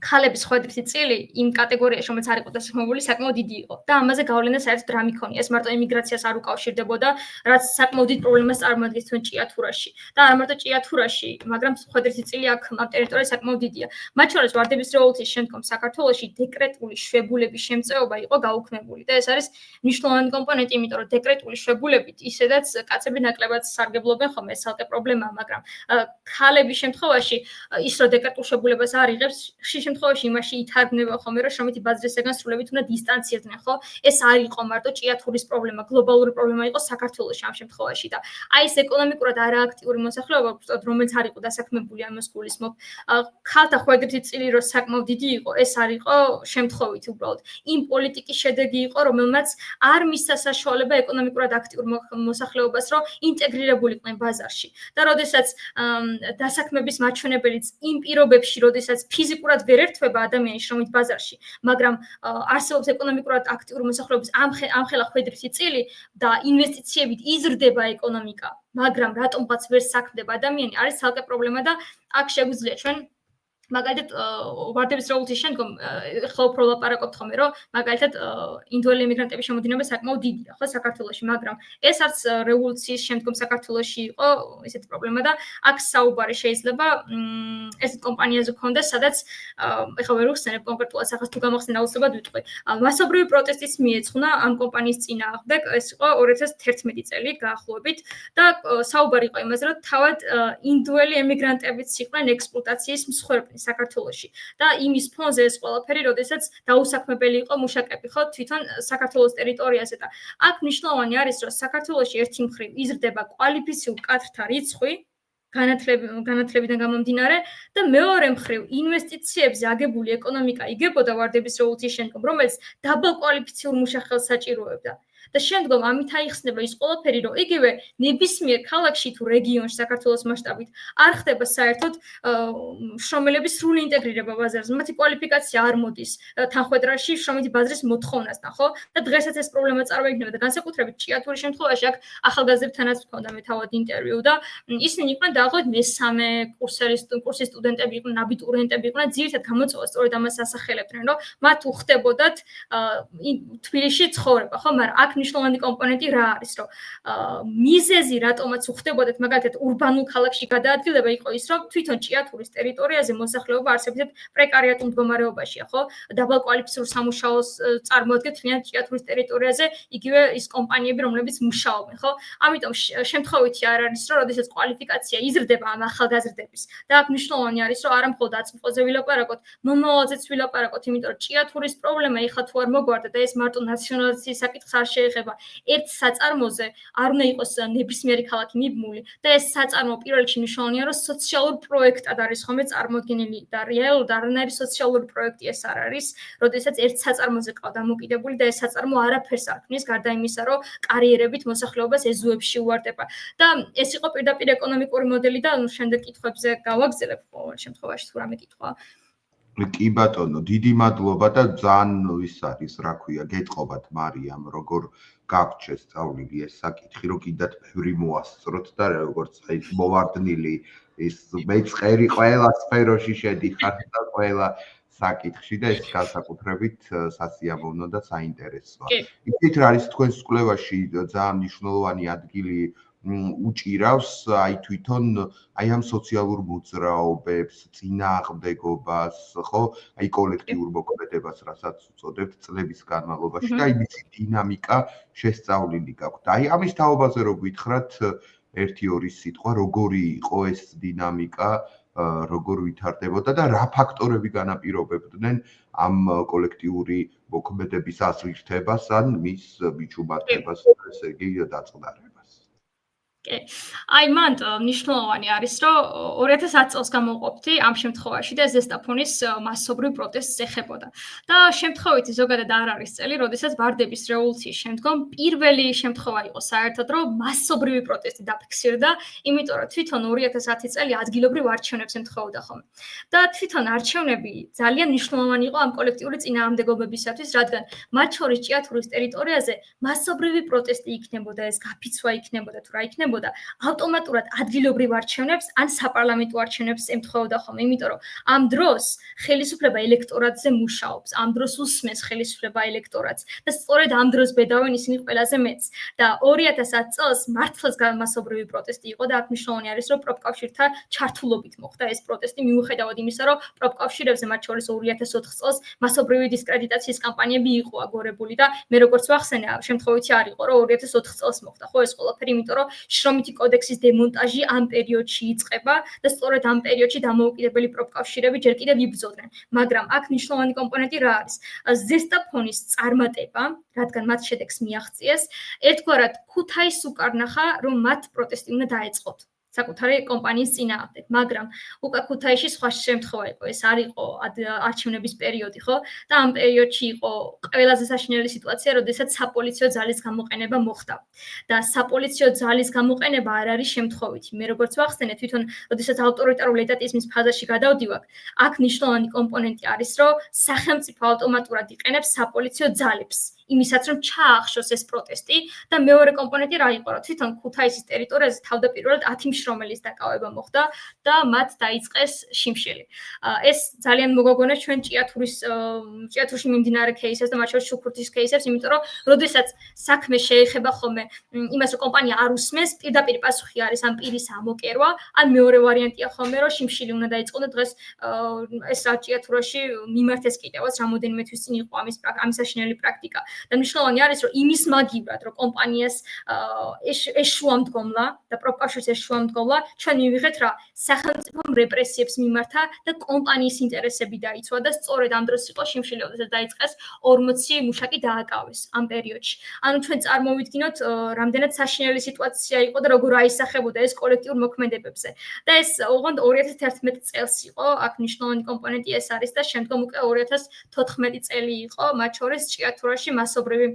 ქალების ხვედრითი წილი იმ კატეგორიაში, რომელიც არ იყო დასაქმებული, საკმაოდ დიდი იყო და ამაზე გავლენა საერთოდ რა მიქონია. ეს მარტო ემიგრაციას არ უკავშირდებოდა, რაც საკმაოდ დიდ პრობლემას წარმოადგენს თქვენ ჭიათურაში. და არა მარტო ჭიათურაში, მაგრამ ხვედრითი წილი აქ ამ ტერიტორიაზე საკმაოდ დიდია. მათ შორის ვარდების რევოლუციის შემდგომ საქართველოში დეკრეტული შვებულების შემწეობა იყო გაუქმებული და ეს არის მნიშვნელოვანი კომპონენტი, იმიტომ რომ დეკრეტული შვებულებით ისედაც კაცები ნაკლებად სარგებლობენ ხოლმე, ეს ცალკე პრობლემაა, მაგრამ ქალების შემთხვევაში ის რომ დეკრეტულ შვებულებას არ იღებს, შემთხვევაში იმაში ითარგმნება ხოლმე რომ შრომითი ბაზრისგან სრულებით უნდა დისტანცირდნენ, ხო? ეს არ იყო მარტო ჭიათურის პრობლემა, გლობალური პრობლემა იყო საქართველოში ამ შემთხვევაში და აი ეს ეკონომიკურად არააქტიური მოსახლეობა, რომელიც არ იყო დასაქმებული ამას გულისხმობ, ქალთა ხვედრითი წილი რო საკმაოდ დიდი იყო, ეს არ იყო შემთხვევით უბრალოდ. იმ პოლიტიკის შედეგი იყო, რომელმაც არ მისცა საშუალება ეკონომიკურად აქტიურ მოსახლეობას, რომ ინტეგრირებულიყვნენ ბაზარში. და როდესაც დასაქმების მაჩვენებელიც იმ პირობებში, როდესაც ფიზიკურად ვერ ერთვება ადამიანის შრომით ბაზარში, მაგრამ არსებობს ეკონომიკურად აქტიური მოსახლეობის ამხელა ხვედრითი წილი და ინვესტიციებით იზრდება ეკონომიკა, მაგრამ რატომღაც ვერ საქმდება ადამიანი, არის ცალკე პრობლემა და აქ შეგვიძლია ჩვენ მაგალითად ვარდების რევოლუციის შემდგომ ხო უფრო ლაპარაკობთ ხოლმე რომ მაგალითად ინდოელი ემიგრანტების შემოდინება საკმაოდ დიდია ხო საქართველოში, მაგრამ ეს არც რევოლუციის შემდგომ საქართველოში იყო ესეთი პრობლემა და აქ საუბარი შეიძლება ესეთ კომპანიაზე ქონდეს, სადაც ეხლა ვერ ვხსენებ კონკრეტულად სახეს თუ გამახსენდა აუცილებლად ვიტყვი. მასობრივი პროტესტიც მიეძღვნა ამ კომპანიის წინააღმდეგ, ეს იყო 2011 წელი გაახლოებით და საუბარი იყო იმაზე, რომ თავად ინდოელი ემიგრანტებიც იყვნენ ექსპლუატაციის მსხვერპლი საქართველოში და იმის ფონზე ეს ყველაფერი, როდესაც დაუსაქმებელი იყო მუშაკები, ხო, თვითონ საქართველოს ტერიტორიაზე და აქ მნიშვნელოვანი არის, რომ საქართველოში ერთი მხრივ იზრდება კვალიფიციურ კადრთა რიცხვი, განათლებიდან გამომდინარე და მეორე მხრივ ინვესტიციებზე აგებული ეკონომიკა იგებოდა ვარდების რევოლუციის შემდგომ, რომელიც დაბალ კვალიფიციურ მუშახელს საჭიროებდა. და შემდგომ ამით აიხსნება ის ყველაფერი, რომ იგივე ნებისმიერ ქალაქში თუ რეგიონში საქართველოს მასშტაბით არ ხდება საერთოდ შრომელების სრული ინტეგრირება ბაზარზე. მათი კვალიფიკაცია არ მოდის თანხმედრაში შრომითი ბაზრის მოთხოვნასთან, ხო? და დღესაც ეს პრობლემა წარმოიქმნება და განსაკუთრებით ჭიათურის შემთხვევაში აქ ახალგაზრდებთანაც მქონდა მე თავად ინტერვიუ და ისინი იყვნენ დაახლოებით მესამე კურსის სტუდენტები იყვნენ, აბიტურიენტები იყვნენ, ძირითადად გამოწვევა სწორედ ამას ასახელებდნენ, რომ მათ უხდებოდათ თბილისში ცხოვრება, ხო? მაგრამ აქ მნიშვნელოვანი კომპონენტი რა არის, რომ მიზეზი რატომაც უხდებოდათ მაგალითად ურბანულ ქალაქში გადაადგილება იყო ის, რომ თვითონ ჭიათურის ტერიტორიაზე მოსახლეობა არსებითად პრეკარიატულ მდგომარეობაშია, ხო? დაბალ კვალიფიცირებულ სამუშაოს წარმოადგენთ თლიანად ჭიათურის ტერიტორიაზე იგივე ის კომპანიები, რომლებიც მუშაობენ, ხო? ამიტომ შემთხვევითი არ არის, რომ როდესაც კვალიფიკაცია იზრდება ამ ახალგაზრდების და აქ მნიშვნელოვანი არის, რომ არა მხოლოდ აწმყოზე ვილაპარაკოთ, მომავალზეც ვილაპარაკოთ, იმიტომ რომ ჭიათურის პრობლემა ეხლა თუ არ მოგვარდა და ეს მარტო ნაციონალიზაციის საკითხს არ შეეხება, ერთ საწარმოზე არ უნდა იყოს ნებისმიერი ქალაქი მიბმული და ეს საწარმო პირველ რიგში მნიშვნელოვანია, რომ სოციალურ პროექტად არის ხომე წარმოდგენილი და რეალურად არანაირი სოციალური პროექტი ეს არ არის, როდესაც ერთ საწარმოზე ყავ დამოკიდებული და ეს საწარმო არაფერს არ ქმნის, გარდა იმისა, რომ კარიერებით მოსახლეობას ეზოებში უვარდება. და ეს იყო პირდაპირ ეკონომიკური მოდელი და შემდეგ კითხვებზე გავაგზავნებ ყოველ შემთხვევაში თუ რამე კითხვა. კი ბატონო, დიდი მადლობა და ძალიან ის არის, რა ქვია, გეტყობათ მარიამ, როგორ გაქვთ შესწავლილი ეს საკითხი, რომ კიდათ ბევრი მოასწროთ და როგორც აი მოვარდნილი ის მეწყერი ყველა სფეროში შედიხარ და ყველა საკითხში და ეს განსაკუთრებით სასიამოვნო და საინტერესოა. იცით რა არის თქვენს კვლევაში ძალიან მნიშვნელოვანი ადგილი უჭირავს აი თვითონ აი ამ სოციალურ მოძრაობებს, წინააღმდეგობას, ხო? აი კოლექტიურ მოქმედებას, რასაც უწოდებთ წლების განმავლობაში და აი მისი დინამიკა შესწავლილი გაქვთ. აი ამის თაობაზე რო გითხრათ ერთი-ორი სიტყვა, როგორი იყო ეს დინამიკა, როგორ ვითარდებოდა და რა ფაქტორები განაპირობებდნენ ამ კოლექტიური მოქმედების აზრირთებას ან მის მიჩუმართებას, ესე იგი დაწყდარებას. აი მან მნიშვნელოვანი არის, რომ 2010 წელს გამოვყოფდი ამ შემთხვევაში და ზესტაფონის მასობრივ პროტესტს ეხებოდა. და შემთხვევითი ზოგადად არ არის წელი, როდესაც ვარდების რევოლუციის შემდგომ პირველი შემთხვევა იყო საერთოდ, რომ მასობრივი პროტესტი დაფიქსირდა, იმიტომ რომ თვითონ 2010 წელი ადგილობრივ არჩევნებს ემთხვეოდა ხოლმე. და თვითონ არჩევნები ძალიან მნიშვნელოვანი იყო ამ კოლექტიური წინააღმდეგობებისათვის, რადგან მათ შორის ჭიათურის ტერიტორიაზე მასობრივი პროტესტი იქნებოდა, ეს გაფიცვა იქნებოდა თუ რა იქნებოდა ავტომატურად ადგილობრივ არჩევნებს ან საპარლამენტო არჩევნებს ემთხვეოდა ხოლმე, იმიტომ რომ ამ დროს ხელისუფლება ელექტორატზე მუშაობს, ამ დროს უსმენს ხელისუფლება ელექტორატს და სწორედ ამ დროს ბედავენ ისინი ყველაზე მეც. და 2010 წელს მართლაც მასობრივი პროტესტი იყო და აქ მნიშვნელოვანი არის, რომ პროფკავშირთა ჩართულობით მოხდა ეს პროტესტი, მიუხედავად იმისა, რომ პროფკავშირებზე მათ შორის 2004 წელს მასობრივი დისკრედიტაციის კამპანიები იყო აგორებული და მე როგორც ვახსენე, შემთხვევითი არ იყო, რომ 2004 წელს მოხდა, ხო ეს ყველაფერი, იმიტომ რომ შრომითი კოდექსის დემონტაჟი ამ პერიოდში იწყება და სწორედ ამ პერიოდში დამოუკიდებელი პროფკავშირები ჯერ კიდევ იბრძოდნენ. მაგრამ აქ მნიშვნელოვანი კომპონენტი რა არის? ზესტაფონის წარმატება, რადგან მათ შედეგს მიაღწიეს, ერთგვარად ქუთაისს უკარნახა, რომ მათ პროტესტი უნდა დაეწყოთ. საკუთარი კომპანიის წინააღმდეგ, მაგრამ უკვე ქუთაისში სხვა შემთხვევა იყო, ეს არ იყო არჩევნების პერიოდი, ხო? და ამ პერიოდში იყო ყველაზე საშინელი სიტუაცია, როდესაც საპოლიციო ძალის გამოყენება მოხდა. და საპოლიციო ძალის გამოყენება არ არის შემთხვევითი. მე როგორც ვახსენე, თვითონ როდესაც ავტორიტარული ეტატიზმის ფაზაში გადავდივარ, აქ მნიშვნელოვანი კომპონენტი არის, რომ სახელმწიფო ავტომატურად იყენებს საპოლიციო ძალებს. იმისაც რომ ჩაახშოს ეს პროტესტი და მეორე კომპონენტი რა იყო, რომ თვითონ ქუთაისის ტერიტორიაზე თავდაპირველად 10 მშრომელის დაკავება მოხდა და მათ დაიწყეს შიმშილი. ეს ძალიან მოგაგონა ჩვენ ჭიათურში მიმდინარე кейსებს და მათ შორის შუქურთის кейსებს, იმიტომ რომ როდესაც საქმე შეეხება ხოლმე იმას, რომ კომპანია არ უსმენს, პირდაპირ პასუხი არის ამ პირის ამოკერვა, ან მეორე ვარიანტია ხოლმე, რომ შიმშილი უნდა დაიწყოს და დღეს ეს ჭიათურაში მიმართეს კიდევაც რამოდენიმე თვის წინ იყო ამის საშინელი პრაქტიკა. და მნიშვნელოვანი არის, რომ იმის მაგივრად, რომ კომპანიას ეშუამდგომლა და პროფკავშირს ეშუამდგომლა, ჩვენ მივიღეთ რა, სახელმწიფომ რეპრესიებს მიმართა და კომპანიის ინტერესები დაიცვა და სწორედ ამ დროს იყო შიმშილი, როდესაც დაიწყეს 40 მუშაკი დააკავეს ამ პერიოდში. ანუ ჩვენ წარმოვიდგინოთ, რამდენად საშინელი სიტუაცია იყო და როგორ აისახებოდა ეს კოლექტიურ მოქმედებებზე. და ეს ოღონდ 2011 წელს იყო, აქ მნიშვნელოვანი კომპონენტი ეს არის და შემდგომ უკვე 2014 წელი იყო, მათ შორის ჭიათურაში მასობრივი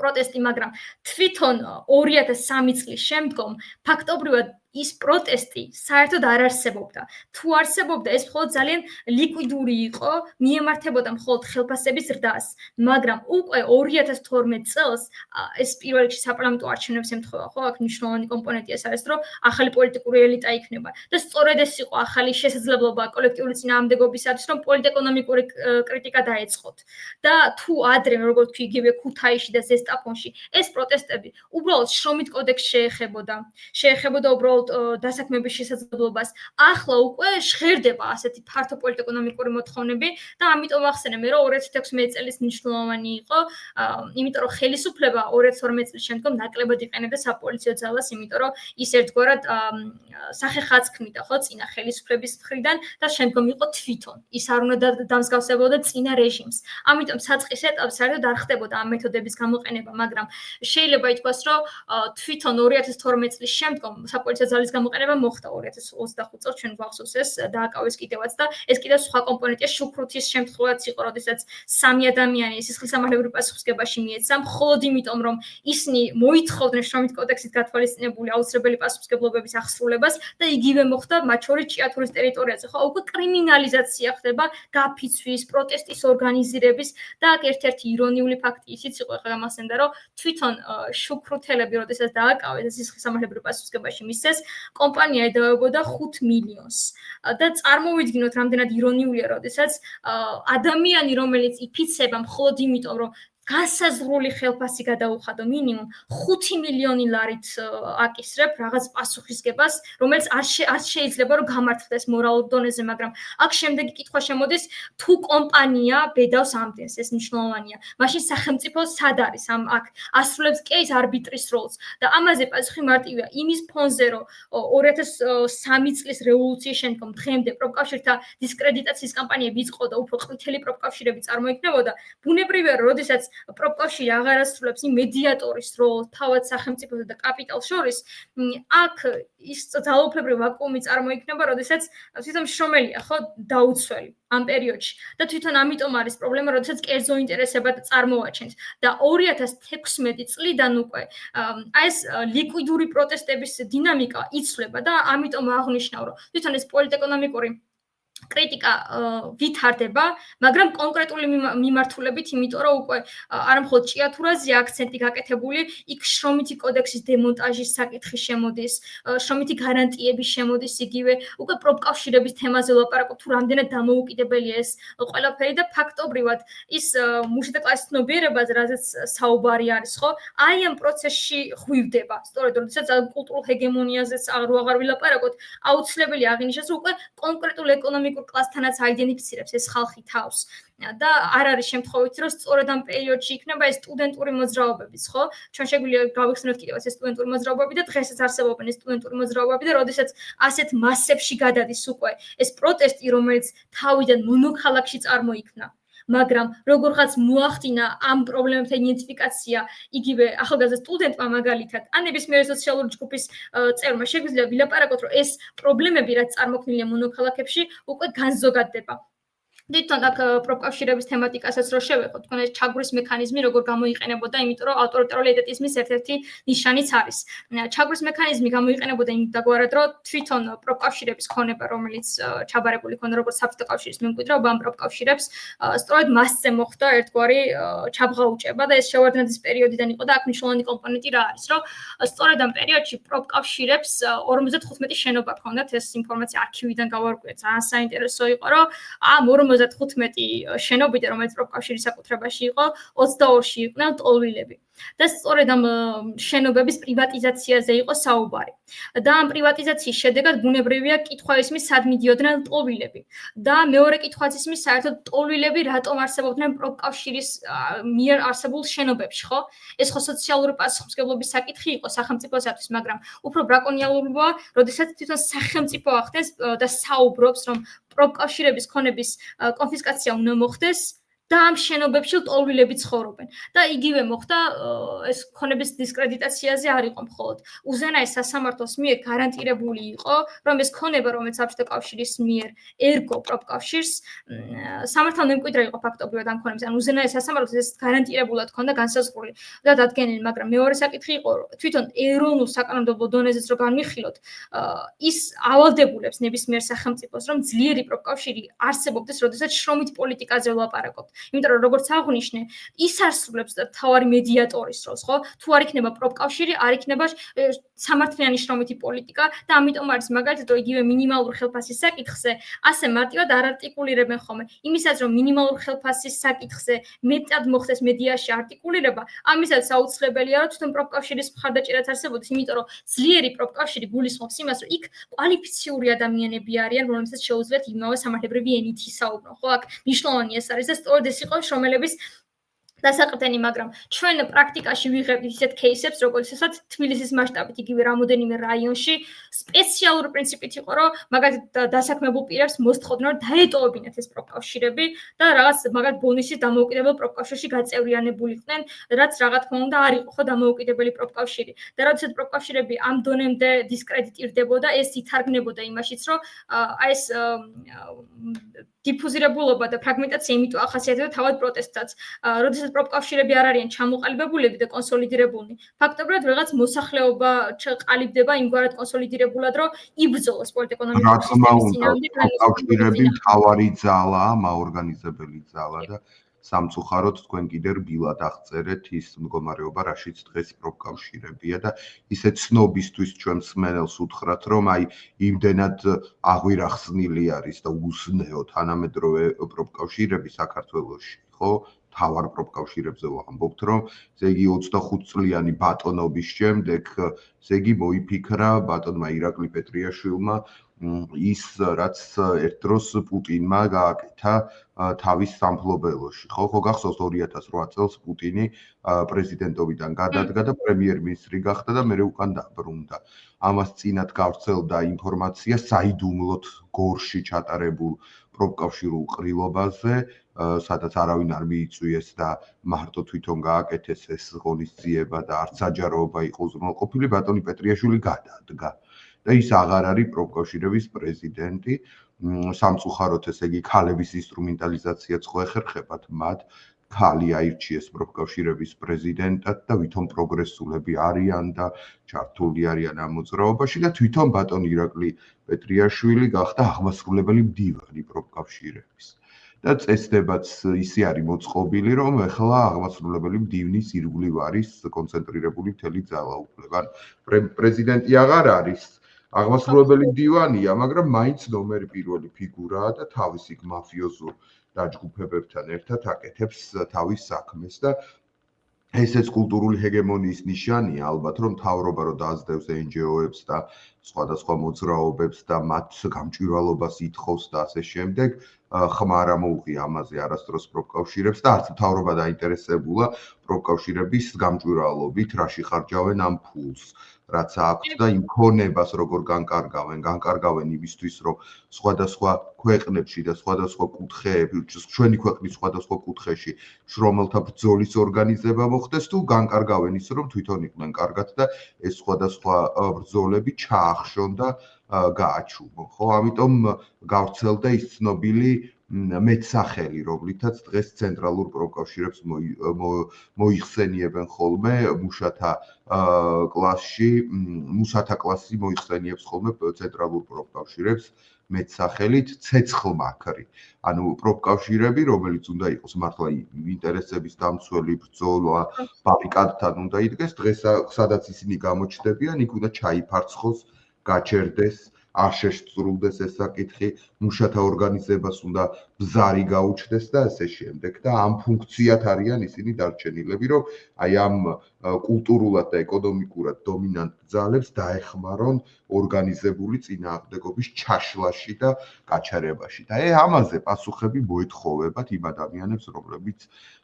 პროტესტი, მაგრამ თვითონ 2003 წლის შემდგომ ფაქტობრივად ის პროტესტი საერთოდ არ არსებობდა. თუ არსებობდა, ეს მხოლოდ ძალიან ლიკვიდური იყო, მიემართებოდა მხოლოდ ხელფასების ზრდას, მაგრამ უკვე 2012 წელს ეს პირველ რიგში საპარლამენტო არჩევნებს ემთხვევა, ხო? აქ მნიშვნელოვანი კომპონენტი ეს არის, რომ ახალი პოლიტიკური ელიტა იქნება და სწორედ ეს იყო ახალი შესაძლებლობა კოლექტიური წინააღმდეგობისათვის, რომ პოლიტეკონომიკური კრიტიკა დაეწყოთ. და თუ ადრე, როგორც ვთქვი, იგივე ქუთაისში და ზესტაფონში ეს პროტესტები უბრალოდ შრომით კოდექსს შეეხებოდა უბრალოდ დასაქმების შესაძლებლობას. ახლა უკვე ჟღერდება ასეთი ფართო პოლიტეკონომიკური მოთხოვნები და ამიტომ ახსენე მე რომ 2016 წლის მნიშვნელოვანი იყო, იმიტომ რომ ხელისუფლება 2012 წლის შემდგომ ნაკლებად იყენებდა საპოლიციო ძალას, იმიტომ რომ ის ერთგვარად სახეხადს ქმნიდა ხო წინა ხელისუფლების მხრიდან და შემდგომ იყო თვითონ. ის არ უნდა დამსგავსებოდა წინა რეჟიმს. ამიტომ საწყის ეტაპს საერთოდ არ ხდებოდა ამ მეთოდების გამოყენება, მაგრამ შეიძლება ითქვას, რომ თვითონ 2012 წლის შემდგომ საპოლიციო ძალის გამოყენება მოხდა 2025 წელს ჩვენ გვახსოვს ეს დააკავეს კიდევაც და ეს კიდევ სხვა კომპონენტია შუქრუთის შემთხვევაც იყო, როდესაც 3 ადამიანი სისხლისამართლებრივ პასუხისგებაში მიეცა, მხოლოდ იმიტომ რომ ისინი მოითხოვდნენ შრომით კოდექსით გათვალისწინებული აუცილებელი პასუხისგებლობების აღსრულებას და იგივე მოხდა მათ შორის ჭიათურის ტერიტორიაზე. ხო, უკვე კრიმინალიზაცია ხდება გაფიცვის, პროტესტის ორგანიზირების და აქ ერთ-ერთი ირონიული ფაქტი ისიც იყო, ახლა გამახსენდა, რომ თვითონ შუქრუთელები, როდესაც დააკავეს სისხლისამართლებრივ პასუხისგებაში მისცეს, კომპანია ედავებოდა 5 მილიონს და წარმოვიდგინოთ, რამდენად ირონიულია, როდესაც ადამიანი, რომელიც იფიცება მხოლოდ იმიტომ, რომ განსაზღვრული ხელფასი გადაუხადო მინიმუმ 5 მილიონი ლარით აკისრებ რაღაც პასუხისგებას, რომელიც არ შეიძლება რომ გამართლდეს მორალურ დონეზე, მაგრამ აქ შემდეგი კითხვა შემოდის, თუ კომპანია ბედავს ამდენს, ეს მნიშვნელოვანია. მაშინ სახელმწიფო სად არის აქ ასრულებს კი ის არბიტრის როლს და ამაზე პასუხი მარტივია იმის ფონზე, რომ 2003 წლის რევოლუციის შემდგომ დღემდე პროფკავშირთა დისკრედიტაციის კამპანიები იწყო და უფრო ყვითელი პროფკავშირები წარმოიქმნებოდა. ბუნებრივია, რომ როდესაც პროფკავშირი აღარ ასრულებს იმ მედიატორის როლს თავად სახელმწიფოსა და კაპიტალს შორის, აქ ის ძალაუფლებრივი ვაკუუმი წარმოიქმნება, როდესაც თვითონ შრომელია, ხო, დაუცველი ამ პერიოდში. და თვითონ ამიტომ არის პრობლემა, როდესაც კერძო ინტერესებად წარმოაჩენს. და 2016 წლიდან უკვე ეს ლიკვიდური პროტესტების დინამიკა იცვლება და ამიტომ აღნიშნავ, რომ თვითონ ეს პოლიტეკონომიკური კრიტიკა ვითარდება, მაგრამ კონკრეტული მიმართულებით, იმიტომ რომ უკვე არა მხოლოდ ჭიათურაზე აქცენტი გაკეთებული, იქ შრომითი კოდექსის დემონტაჟის საკითხი შემოდის, შრომითი გარანტიების შემოდის იგივე, უკვე პროფკავშირების თემაზე ვლაპარაკობ, თუ რამდენად დამოუკიდებელია ეს ყველაფერი და ფაქტობრივად ის მუშათა კლასის ცნობიერებაზე, რაზეც საუბარი არის, ხო? აი ამ პროცესში ღვივდება. სწორედ, როდესაც კულტურულ ჰეგემონიაზეც აღარ ვილაპარაკოთ, აუცილებელი აღინიშნოს, რომ უკვე კონკრეტულ ეკონომიკურ კლასთანაც აიდენტიფიცირებს ეს ხალხი თავს და არ არის შემთხვევითი, რომ სწორედ ამ პერიოდში იქნება ეს სტუდენტური მოძრაობებიც, ხო? ჩვენ შეგვიძლია გავიხსენოთ კიდევაც ეს სტუდენტური მოძრაობები და დღესაც არსებობენ ეს სტუდენტური მოძრაობები და როდესაც ასეთ მასებში გადადის უკვე ეს პროტესტი, რომელიც თავიდან მონოქალაქში წარმოიქმნა. მაგრამ როგორღაც მოახდინა ამ პრობლემებთან იდენტიფიკაცია იგივე ახალგაზრდა სტუდენტმა მაგალითად, ან ნებისმიერი სოციალური ჯგუფის წევრმა შეგვიძლია ვილაპარაკოთ, რომ ეს პრობლემები, რაც წარმოქმნილია მონოქალაქებში, უკვე განზოგადდება. თვითონ აქ პროფკავშირების თემატიკასაც რო შევეხოთ, თქვენ ეს ჩაგვრის მექანიზმი როგორ გამოიყენებოდა, იმიტომ რომ ავტორიტარული ეტატიზმის ერთ-ერთი ნიშანიც არის. ჩაგვრის მექანიზმი გამოიყენებოდა იმდაგვარად, რომ თვითონ პროფკავშირების ქონება, რომელიც ჩაბარებული ქონდა როგორც საბჭოთა კავშირის მემკვიდრეობა, ამ პროფკავშირებს სწორედ მასზე მოხდა ერთგვარი ჩაბღაუჭება და ეს შევარდნაძის პერიოდიდან იყო და აქ მნიშვნელოვანი კომპონენტი რა არის, რომ სწორედ ამ პერიოდში პროფკავშირებს 55 შენობა ჰქონდათ, ეს ინფორმაცია არქივიდან გავარკვიეთ, ძალიან საინტერესო იყო, რომ ამ 55 შენობიდან, რომელიც პროფკავშირის საკუთრებაში იყო, 22-ში იყვნენ ტოლვილები. და სწორედ ამ შენობების პრივატიზაციაზე იყო საუბარი. და ამ პრივატიზაციის შედეგად ბუნებრივია კითხვა ისმის, სად მიდიოდნენ ტოლვილები. და მეორე კითხვაც ისმის, საერთოდ ტოლვილები რატომ არსებობდნენ პროფკავშირის მიერ არსებულ შენობებში, ხო? ეს ხო სოციალური პასუხისმგებლობის საკითხი იყო სახელმწიფოსათვის, მაგრამ უფრო ბრაკონიალურია, როდესაც თვითონ სახელმწიფო ახდენს და საუბრობს, რომ პროფკავშირების ქონების კონფისკაცია უნდა მოხდეს და ამ შენობებში ლტოლვილები ცხოვრობენ. და იგივე მოხდა ეს ქონების დისკრედიტაციაზე არ იყო მხოლოდ. უზენაეს სასამართლოს მიერ გარანტირებული იყო, რომ ეს ქონება, რომელიც საბჭოთა კავშირის მიერ ერგო პროფკავშირს, სამართალ მემკვიდრე იყო ფაქტობრივად ამ ქონების. ან უზენაეს სასამართლოს ეს გარანტირებულად ჰქონდა განსაზღვრული და დადგენილი, მაგრამ მეორე საკითხი იყო, თვითონ ეროვნულ საკანონმდებლო დონეზეც რო განვიხილოთ, ის ავალდებულებს ნებისმიერ სახელმწიფოს, რომ ძლიერი პროფკავშირი არსებობდეს, როდესაც შრომით პოლიტიკაზე ვლაპარაკობთ. იმიტომ რომ როგორც აღვნიშნე, ის არსებობს თავარი მედიატორის როლს, ხო? თუ არ იქნება პროფკავშირი, არ იქნება სამართლიანი შრომითი პოლიტიკა და ამიტომ არის მაგალითად იგივე მინიმალური ხელფასის საკითხზე ასე მარტივად არ არტიკულირებენ ხოლმე. იმისაც რომ მინიმალური ხელფასის საკითხზე მეტად მოხდეს მედიაში არტიკულირება, ამისაც აუცილებელია რომ თვითონ პროფკავშირის მხარდაჭერაც არსებობდეს, იმიტომ რომ ძლიერი პროფკავშირი გულისხმობს იმას, რომ იქ კვალიფიციური ადამიანები არიან, რომლებსაც შეუძლიათ იმავე სამართლებრივი ენით ისაუბრონ. ხო, აქ მნიშვნელოვანი ეს არის და სწორედ ეს იყო შრომელების დასაყრდენი, მაგრამ ჩვენ პრაქტიკაში ვიღებთ ისეთ кейსებს, როგორიცაც თბილისის მასშტაბით იგივე რამოდენიმე რაიონში სპეციალური პრინციპით იყო, რომ მაგალითად დასაქმებულ პირებს მოსთხოვდნენ, რომ დაეტოვებინათ ეს პროფკავშირები და რაღაც მაგალითად ბონისის დამოუკიდებელ პროფკავშირში გაწევრიანებულიყვნენ, რაც რა თქმა უნდა არ იყო ხო დამოუკიდებელი პროფკავშირი. და როდესაც პროფკავშირები ამ დონემდე დისკრედიტირდებოდა, ეს ითარგმნებოდა იმაშიც, რომ აი ეს დიფუზირებულობა და ფრაგმენტაცია იმიტომ ახასიათებდა თავად პროტესტსაც. როდესაც პროფკავშირები არ არიან ჩამოყალიბებულები და კონსოლიდირებულნი, ფაქტობრივად რაღაც მოსახლეობა ყალიბდება იმგვარად კონსოლიდირებულად, რომ იბრძოლოს პოლიტ-ეკონომიკური სისტემის წინააღმდეგ. პროფკავშირები მთავარი ძალაა, მაორგანიზებელი ძალა და სამწუხაროდ თქვენ კიდევ რბილად აღწერეთ ის მდგომარეობა, რაშიც დღეს პროფკავშირებია და ისე ცნობისთვის ჩვენ მსმენელს უთხრათ, რომ აი იმდენად აღვირახსნილი არის და უზნეო თანამედროვე პროფკავშირები საქართველოში, ხო? თავარ პროფკავშირებზე ვამბობთ, რომ ესე იგი 25 წლიანი ბატონობის შემდეგ, ესე იგი მოიფიქრა ბატონმა ირაკლი პეტრიაშვილმა ის რაც ერთ დროს პუტინმა გააკეთა თავის სამფლობელოში, ხო გახსოვს 2008 წელს პუტინი პრეზიდენტობიდან გადადგა და პრემიერ-მინისტრი გახდა და მერე უკან დაბრუნდა. ამას წინათ გავრცელდა ინფორმაცია საიდუმლოდ გორში ჩატარებულ პროფკავშირულ ყრილობაზე, სადაც არავინ არ მიიწვიეს და მარტო თვითონ გააკეთეს ეს ღონისძიება და არც საჯაროობა იყო უზრუნველყოფილი, ბატონი პეტრიაშვილი გადადგა. და ის აღარ არის პროფკავშირების პრეზიდენტი. სამწუხაროდ ესე იგი ქალების ინსტრუმენტალიზაციაც ხო ეხერხებათ მათ. ქალი აირჩიეს პროფკავშირების პრეზიდენტად და ვითომ პროგრესულები არიან და ჩართული არიან ამ მოძრაობაში და თვითონ ბატონი ირაკლი პეტრიაშვილი გახდა აღმასრულებელი მდივანი პროფკავშირების. და წესდებაც ისე არის მოწყობილი, რომ ეხლა აღმასრულებელი მდივნის ირგვლივ არის კონცენტრირებული მთელი ძალა უფლება. პრეზიდენტი აღარ არის, აღმასრულებელი მდივანია, მაგრამ მაინც ნომერი პირველი ფიგურაა და თავის იქ მაფიოზურ დაჯგუფებებთან ერთად აკეთებს თავის საქმეს და ესეც კულტურული ჰეგემონიის ნიშანია, ალბათ რომ მთავრობა რო დაასდევს NGO-ებს და სხვადასხვა მოძრაობებს და მათ გამჭვირვალობას ითხოვს და ასე შემდეგ, ხმარ ამოუღია ამაზე არასდროს პროფკავშირებს და არც მთავრობა დაინტერესებულა პროფკავშირების გამჭვირვალობით, რაში ხარჯავენ ამ ფულს, რაც აქვს და იმ ქონებას როგორ განკარგავენ იმისთვის, რომ სხვადასხვა ქვეყნებში და სხვადასხვა კუთხეებში, ჩვენი ქვეყნის სხვადასხვა კუთხეში შრომელთა ბრძოლის ორგანიზება მოხდეს თუ განკარგავენ ის, რომ თვითონ იყვნენ კარგად და ეს სხვადასხვა ბრძოლები ჩაახშონ და გააჩუმო. ხო, ამიტომ გავრცელდა ის ცნობილი მეტსახელი, რომლითაც დღეს ცენტრალურ პროფკავშირებს მოიხსენიებენ ხოლმე მუშათა კლასში, მუშათა კლასი მოიხსენიებს ხოლმე ცენტრალურ პროფკავშირებს მეტსახელით ცეცხლმაქრი. ანუ პროფკავშირები, რომელიც უნდა იყოს მართლა ინტერესების დამცველი ბრძოლა, ბარიკადთან უნდა იდგეს, დღეს სადაც ისინი გამოჩნდებიან, იქ უნდა ჩაიფარცხოს, გაჩერდეს, არ შეშწრულდეს ეს საკითხი, მუშათა ორგანიზებას უნდა ბზარი გაუჩნდეს და ასე შემდეგ და ამ ფუნქციად არიან ისინი დარჩენილები, რომ აი ამ კულტურულად და ეკონომიკურად დომინანტ ძალებს დაეხმარონ ორგანიზებული წინააღმდეგობის ჩაშლაში და გაჩერებაში. და ამაზე პასუხები მოეთხოვებათ იმ ადამიანებს, რომლებიც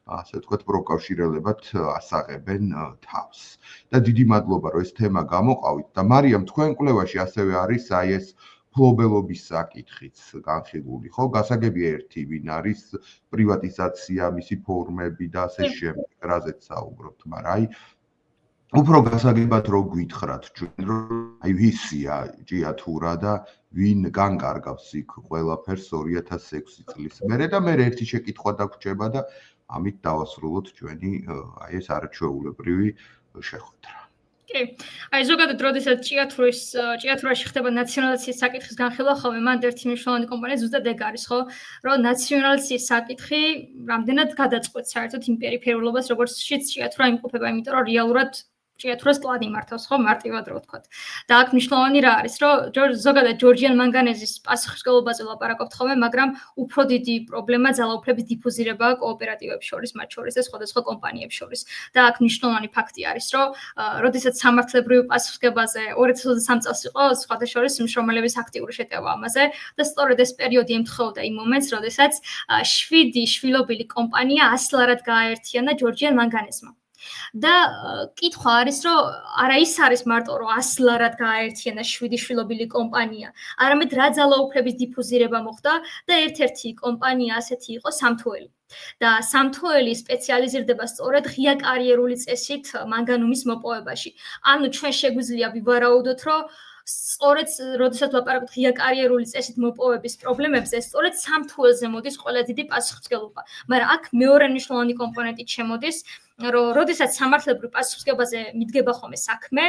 ასე ვთქვათ, პროფკავშირელებად ასაღებენ თავს. და დიდი მადლობა, რომ ეს თემა გამოყავით და მარიამ, თქვენ კვლევაში ასევე არის აი ეს ფლობელობის საკითხიც განხილული, ხო? გასაგებია ერთი, ვინ არის პრივატიზაცია, მისი ფორმები და ასე შემდეგ, რაზეც საუბრობთ, მაგრამ აი უფრო გასაგებად რო გვითხრათ ჩვენ, რომ აი ვისია ჭიათურა და ვინ განკარგავს იქ ყველაფერს 2006 წლის მერე და მე ერთი შეკითხვა დაგვრჩება და ამით დავასრულოთ ჩვენი აი ეს არაჩვეულებრივი შეხვედრა. კი, აი ზოგადად როდესაც ჭიათურაში ხდება ნაციონალიზაციის საკითხის განხილვა ხოლმე, მან ერთი მნიშვნელოვანი კომპონენტი ზუსტად ეგ არის, ხო, რომ ნაციონალიზაციის საკითხი რამდენად გადაწყვეტს საერთოდ იმ პერიფერიულობას, როგორცშიც ჭიათურა იმყოფება, იმიტომ რომ რეალურად ჭიათურას კლანი მართავს, ხო, მარტივად რო ვთქვათ. და აქ მნიშვნელოვანი რა არის, რომ ზოგადად ჯორჯიან მანგანეზის პასუხისმგებლობაზე ლაპარაკობთ ხოლმე, მაგრამ უფრო დიდი პრობლემა ძალაუფლების დიფუზირებაა კოოპერატივებს შორის, მათ შორის და სხვადასხვა კომპანიებს შორის. და აქ მნიშვნელოვანი ფაქტი არის, რომ როდესაც სამართლებრივი პასუხისმგებლობაზე 2023 წელს იყო სხვადასხვა მშრომელების აქტიური შეტევა ამაზე და სწორედ ეს პერიოდი ემთხვეოდა იმ მომენტს, როდესაც 7 შვილობილი კომპანია ასლარად გააერთიანა ჯორჯიან მანგანეზმა. და კითხვა არის, რომ არა ის არის მარტო რომ ასლარად გააერთიანა 7 შვილობილი კომპანია, არამედ რა ძალაუფლების დიფუზირება მოხდა და ერთ-ერთი კომპანია ასეთი იყო სამთუელი. და სამთუელი სპეციალიზირდება სწორედ ღია კარიერული წესით მანგანუმის მოპოვებაში. ანუ ჩვენ შეგვიძლია ვივარაუდოთ, რომ სწორედ როდესაც ლაპარაკობთ ღია კარიერული წესით მოპოვების პრობლემებზე, სწორედ სამთუელზე მოდის ყველა დიდი პასუხისმგებლობა. მაგრამ აქ მეორე მნიშვნელოვანი კომპონენტი შემოდის, რომ როდესაც სამართლებრივ პასუხისმგებლობაზე მიდგება ხოლმე საქმე,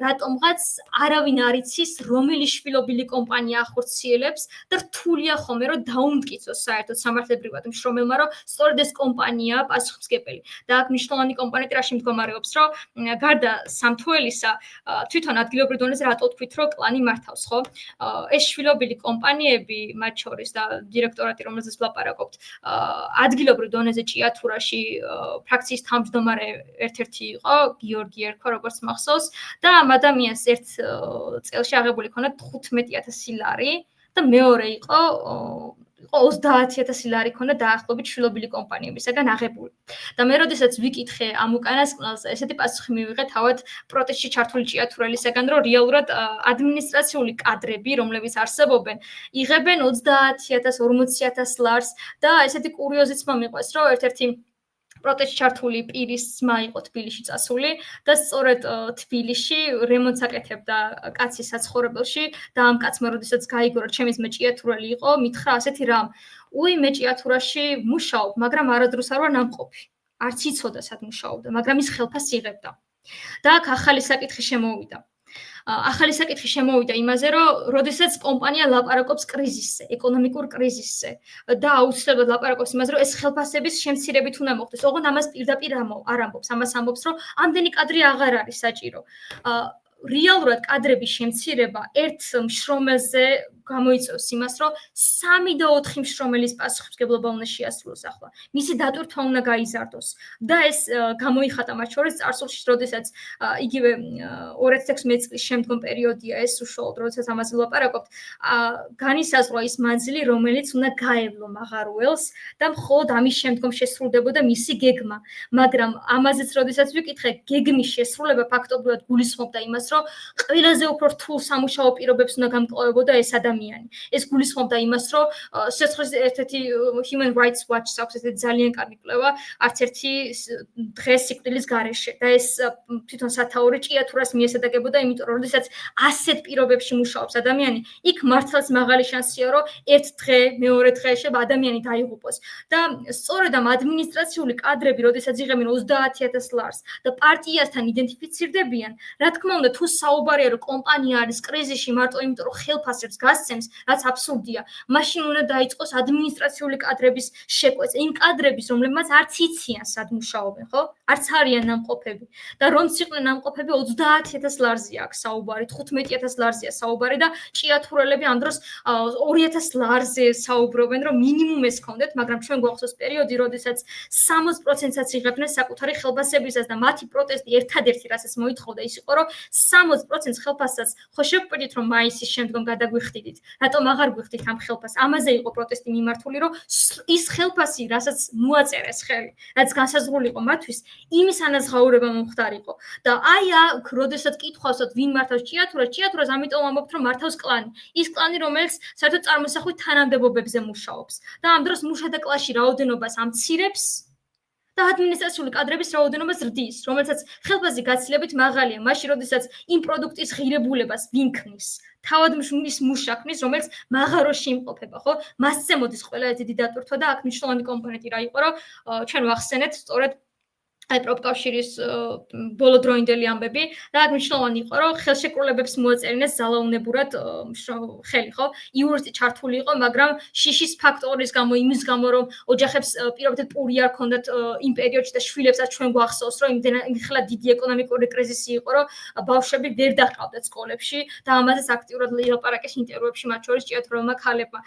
რატომღაც არავინ არ იცის, რომელი შვილობილი კომპანია ახორციელებს და რთულია ხოლმე რომ დაუმტკიცოს საერთოდ სამართლებრივად მშრომელმა, რომ სწორედ ეს კომპანიაა პასუხისმგებელი. და აქ მნიშვნელოვანი კომპონენტი რაში მდგომარეობს, რომ გარდა სამთუელისა, თვითონ ადგილობრივ დონეზე რატო თქვით, რომ კლანი მართავს, ხო? ეს შვილობილი კომპანიები, მათ შორის და დირექტორატი, რომელზეც ვლაპარაკობთ, ადგილობრივ დონეზე ჭიათურაში ფრაქციის თავმჯდომარე ერთ-ერთი იყო, გიორგი ერქვა, როგორც მახსოვს, და ამ ადამიანს ერთ წელში აღებული ჰქონდა 15,000 ლარი და მეორე იყო 30,000 ლარი ჰქონდა დაახლოებით შვილობილი კომპანიებისაგან აღებული. და მე როდესაც ვიკითხე ამ უკანასკნელს, ესეთი პასუხი მივიღე თავად პროტესტში ჩართული ჭიათურელისაგან, რომ რეალურად ადმინისტრაციული კადრები, რომლებიც არსებობენ, იღებენ 30,000, 40,000 ლარს და ესეთი კურიოზიც მომიყვეს, რომ ერთ-ერთი პროტესტში ჩართული პირის ძმა იყო თბილისში წასული და სწორედ თბილისში რემონტს აკეთებდა კაცის საცხოვრებელში და ამ კაცმა როდესაც გაიგო, რომ ჩემი ძმა ჭიათურელი იყო, მითხრა ასეთი რამ: უი, მე ჭიათურაში მუშაობ, მაგრამ არადროს არ ვარ ნამყოფი. არც იცოდა სად მუშაობდა, მაგრამ ის ხელფასს იღებდა. და აქ ახალი საკითხი შემოვიდა. ახალი საკითხი შემოვიდა იმაზე, რომ როდესაც კომპანია ლაპარაკობს კრიზისზე, ეკონომიკურ კრიზისზე და აუცილებლად ლაპარაკობს იმაზე, რომ ეს ხელფასების შემცირებით უნდა მოხდეს. ოღონდ ამას პირდაპირ არ ამბობს, ამას ამბობს, რომ ამდენი კადრი აღარ არის საჭირო. რეალურად კადრების შემცირება ერთ მშრომელზე გამოიწვევს იმას, რომ 3 და 4 მშრომელის პასუხისმგებლობა უნდა შეასრულოს ახლა. მისი დატვირთვა უნდა გაიზარდოს და ეს გამოიხატა მათ შორის წარსულში, როდესაც იგივე 2016 წლის შემდგომ პერიოდია ეს უშუალოდ, როდესაც ამაზე ვლაპარაკობთ, განისაზღვრა ის მანძილი, რომელიც უნდა გაევლო მაღარუელს და მხოლოდ ამის შემდგომ შესრულდებოდა მისი გეგმა. მაგრამ ამაზეც როდესაც ვიკითხე, გეგმის შესრულება ფაქტობრივად გულისხმობდა იმას, რომ ყველაზე უფრო რთულ სამუშაო პირობებს უნდა გამკლავებოდა ეს ადამიანი. ეს გულისხმობდა იმას, რომ სიცოცხლის ერთ-ერთი Human Rights Watch-ს აქვს ესეთი ძალიან კარგი კვლევა, არც ერთი დღეს სიკვდილის გარეშე და ეს თვითონ სათაური ჭიათურას მიესადაგებოდა, იმიტომ რომ როდესაც ასეთ პირობებში მუშაობს ადამიანი, იქ მართლაც მაღალი შანსია, რომ ერთ დღე, მეორე დღე შეიძლება ადამიანი დაიღუპოს. და სწორედ ამ ადმინისტრაციული კადრები, როდესაც იღებენ 30,000 ლარს და პარტიასთან იდენტიფიცირდებიან, რა თქმა უნდა, თუ საუბარია, რომ კომპანია არის კრიზისში მარტო იმიტომ, რომ ხელფასებს გასცემს, რაც აბსურდია, მაშინ უნდა დაიწყოს ადმინისტრაციული კადრების შეკვეცა. იმ კადრების, რომლებმაც არც იციან სად მუშაობენ, ხო? არც არიან ნამყოფები. და რომც იყვნენ ნამყოფები 30,000 ლარზეა აქ საუბარი, 15,000 ლარზეა საუბარი და ჭიათურელები ამ დროს 2,000 ლარზე საუბრობენ, რომ მინიმუმ ეს ჰქონდეთ, მაგრამ ჩვენ გვახსოვს პერიოდი, როდესაც 60%-აც იღებდნენ საკუთარი ხელფასებისას და მათი პროტესტი ერთადერთი რასაც მოითხოვდა ის იყო, რომ 60% ხელფასსაც ხო შევკვირდით, რომ მაისის შემდგომ გადაგვიხდით მივხვდით, რატომ აღარ გვიხდით ამ ხელფასს. ამაზე იყო პროტესტი მიმართული, რომ ის ხელფასი, რასაც მოაწერეს ხელი, რაც განსაზღვრული იყო მათთვის, იმის ანაზღაურება მომხდარიყო. და აი აქ, როდესაც კითხვავსოთ, ვინ მართავს ჭიათურას ამიტომ ამბობთ, რომ მართავს კლანი. ის კლანი, რომელიც საერთოდ წარმოსახვით თანამდებობებზე მუშაობს. და ამ დროს მუშა და კლასში რაოდენობას ამცირებს და ადმინისტრაციული კადრების რაოდენობას ზრდის, რომელსაც ხელფასი გაცილებით მაღალია, მაშინ როდესაც იმ პროდუქტის ღირებულებას ვინ ქმნის. თავად მის მუშა ქმნის, რომელიც მაღაროში იმყოფება, ხო? მასზე მოდის ყველა ეს დიდი დატვირთვა და აქ მნიშვნელოვანი კომპონენტი რა იყო, რომ ჩვენ ვახსენეთ სწორედ აი პროფკავშირის ბოლოდროინდელი ამბები და აქ მნიშვნელოვანი იყო, რომ ხელშეკრულებებს მოაწერინეს ძალაუნებურად ხელი, ხო? იურისტი ჩართული იყო, მაგრამ შიშის ფაქტორის გამო, იმის გამო, რომ ოჯახებს პირობითად პური არ ქონდათ იმ პერიოდში და შვილებსაც ჩვენ გვახსოვს, რომ იმხელა დიდი ეკონომიკური კრიზისი იყო, რომ ბავშვები ვერ დაჰყავდათ სკოლებში და ამაზეც აქტიურად ილაპარაკეს ინტერვიუებში, მათ შორის ჭიათურელმა ქალებმა.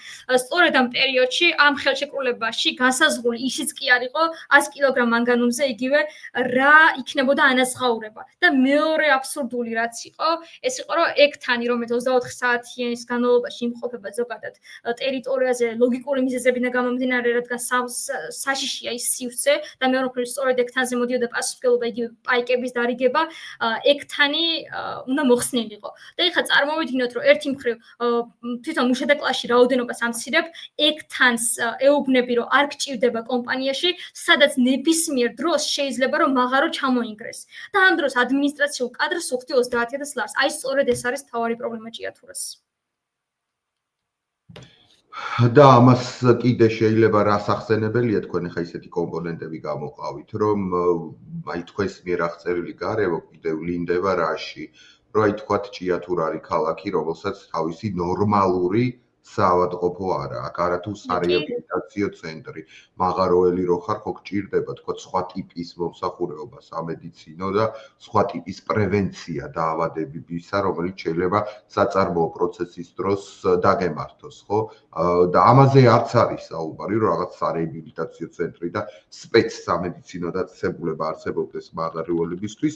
სწორედ ამ პერიოდში ამ ხელშეკრულებაში განსაზღვრული ისიც კი არ იყო 100 კილოგრამ მანგანუმზე იგივე რა იქნებოდა ანაზღაურება და მეორე აბსურდული რაც იყო ეს იყო რომ ექტანი რომელიც 24 საათის განმავლობაში იმყოფება ზოგადად ტერიტორიაზე ლოგიკური მიზეზებიდან გამომდინარე რადგან საშიშია ის სივრცე და მეორე მხრივ სწორედ ექტანზე მოდიოდა პასუხისმგებლობა იგივე პაიკების დარიგება ექტანი უნდა მოხსნილიყო და ეხლა წარმოვიდგინოთ რომ ერთი მხრივ თვითონ მუშა და კლასში რაოდენობას ამცირებ ექტანს ეუბნები რომ არ გჭირდება კომპანიაში სადაც ნებისმიერ დროს შეიძლება რომ მაღარო ჩამოინგრეს და ამ დროს ადმინისტრაციულ კადრს უხდი 30000 ლარს. აი სწორედ ეს არის თავარი პრობლემა ჭიათურას. და ამას კიდე შეიძლება რასახსენებელია თქვენ ახლა ისეთი კომპონენტები გამოყავით, რომ აი თქვენს მიერ აღწერილი გარემო კიდევ ლინდება რაში, რომ აი თქვათ ჭიათურა არის ქალაქი, რომელსაც თავისი ნორმალური საავადმყოფო არა, აქ არათუ სარეაბილიტაციო ცენტრი, მაღაროელი რო ხარ, ხო გჭირდება თქვა სხვა ტიპის მომსახურება, სამედიცინო და სხვა ტიპის პრევენცია დაავადებებისა, რომელიც შეიძლება საწარმოო პროცესის დროს დაგემართოს, ხო? და ამაზე არც არის საუბარი, რომ რაღაც სარეაბილიტაციო ცენტრი და სპეცსამედიცინო დაწესებულება არსებობდეს მაღაროელებისთვის,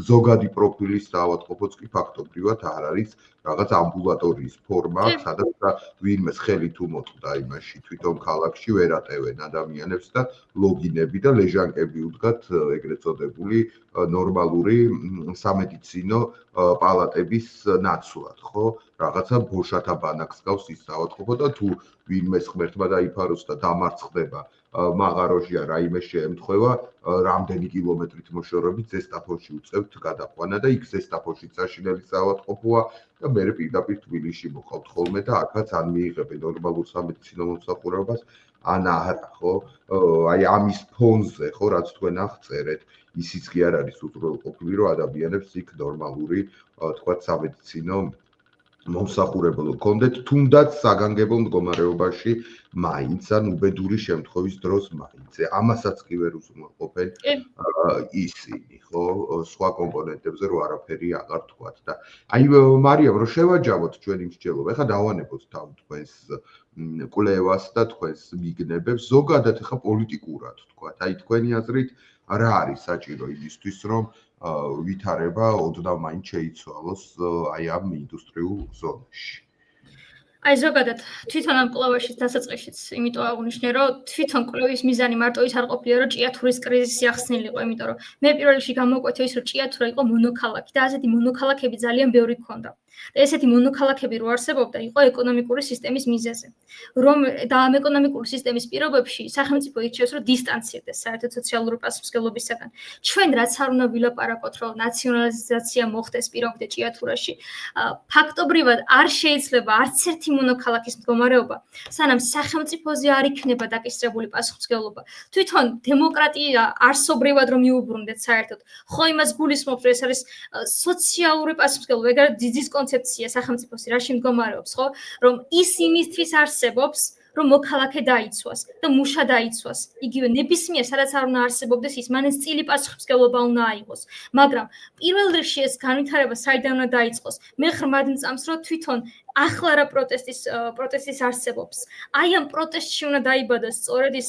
ზოგადი პროფილის საავადმყოფოც კი ფაქტობრივად არ არის რაღაც ამბულატორიის ფორმა, სადაც ვინმეს ხელი თუ მოწყდა იმაში თვითონ ქალაქში ვერ ატევენ ადამიანებს და ლოგინები და ლეჟანკები უდგათ ეგრეთ წოდებული ნორმალური სამედიცინო პალატების ნაცვლად, ხო? რაღაცა ბოშათა ბანაკს გავს ის საავადმყოფო და თუ ვინმეს ღმერთმა დაიფაროს და დამარცხდება მაღაროში ან რაიმე შეემთხვევა, რამდენი კილომეტრით მოშორებით ზესტაფონში უწევთ გადაყვანა და იქ ზესტაფონში წაშინელი საავადმყოფოა და მე პირდაპირ თბილისში მოყავთ ხოლმე და აქაც ან მიიღებენ ნორმალურ სამედიცინო მომსახურებას, ან არა, ხო? აი ამის ფონზე, ხო, რაც თქვენ აღწერეთ, ისიც კი არ არის უზრუნველყოფილი, რომ ადამიანებს იქ ნორმალური, თქვათ, სამედიცინო მომსახურებელო კონდეთ, თუნდაც საგანგებო მდგომარეობაში მაინც ან უბედური შემთხვევის დროს მაინც. ამასაც კი ვერ უზრუნველყოფენ ისინი, ხო, სხვა კომპონენტებზე რო არაფერი აღარ თქვათ და აი მარიამ რო შევაჯამოთ ჩვენი მსჯელობა, ეხლა დავანებოთ თან თქვენს კვლევას და თქვენს მიგნებებს ზოგადად ეხლა პოლიტიკურად თქვათ. აი თქვენი აზრით რა არის საჭირო იმისთვის, რომ ვითარება ოდნავ მაინც შეიცვალოს აი ამ ინდუსტრიულ ზონაში. აი ზოგადად თვითონ ამ კვლევაში დასაწყისშიც იმიტომ აღვნიშნე რომ თვითონ კვლევის მიზანი მარტო ის არ ყოფილა რომ ჭიათურის კრიზისი ახსნილიყო, იმიტომ რომ მე პირველ რიგში გამოვკვეთე ის რომ ჭიათურა იყო მონოქალაქი და ასეთი მონოქალაქები ძალიან ბევრი ჰქონდა. და ესეთი მონოქალაქები რო არსებობდა, იყო ეკონომიკური სისტემის მიზეზი. რომ და ამ ეკონომიკური სისტემის პირობებში სახელმწიფო ირჩევს რომ დისტანცირდეს საერთოდ სოციალური პასუხისმგებლობისაგან. ჩვენ რაც არ უნდა ვილაპარაკოთ რომ ნაციონალიზაცია მოხდეს პირობითად ჭიათურაში, ფაქტობრივად არ შეიძლება არც ერთი მონოქალაქის მდგომარეობა, სანამ სახელმწიფოზე არ იქნება დაკისრებული პასუხისმგებლობა. თვითონ დემოკრატია არსობრივად რომ მიუბრუნდეთ საერთოდ, ხო იმას გულისხმობთ რომ ეს არის სოციალური პასუხისმგებლობა, ეგ არის ძიძის კონცეფცია სახელმწიფოსი რაში მდგომარეობს, ხო? რომ ის იმისთვის არსებობს, რომ მოქალაქე დაიცვას და მუშა დაიცვას. იგივე ნებისმიერ სადაც არ უნდა არსებობდეს ის, მან ეს წილი პასუხისმგებლობა უნდა აიღოს. მაგრამ პირველ რიგში ეს განვითარება საიდან უნდა დაიწყოს? მე ღრმად მწამს, რომ თვითონ ახლა რა პროტესტის არსებობს. აი ამ პროტესტში უნდა დაიბადოს სწორედ ის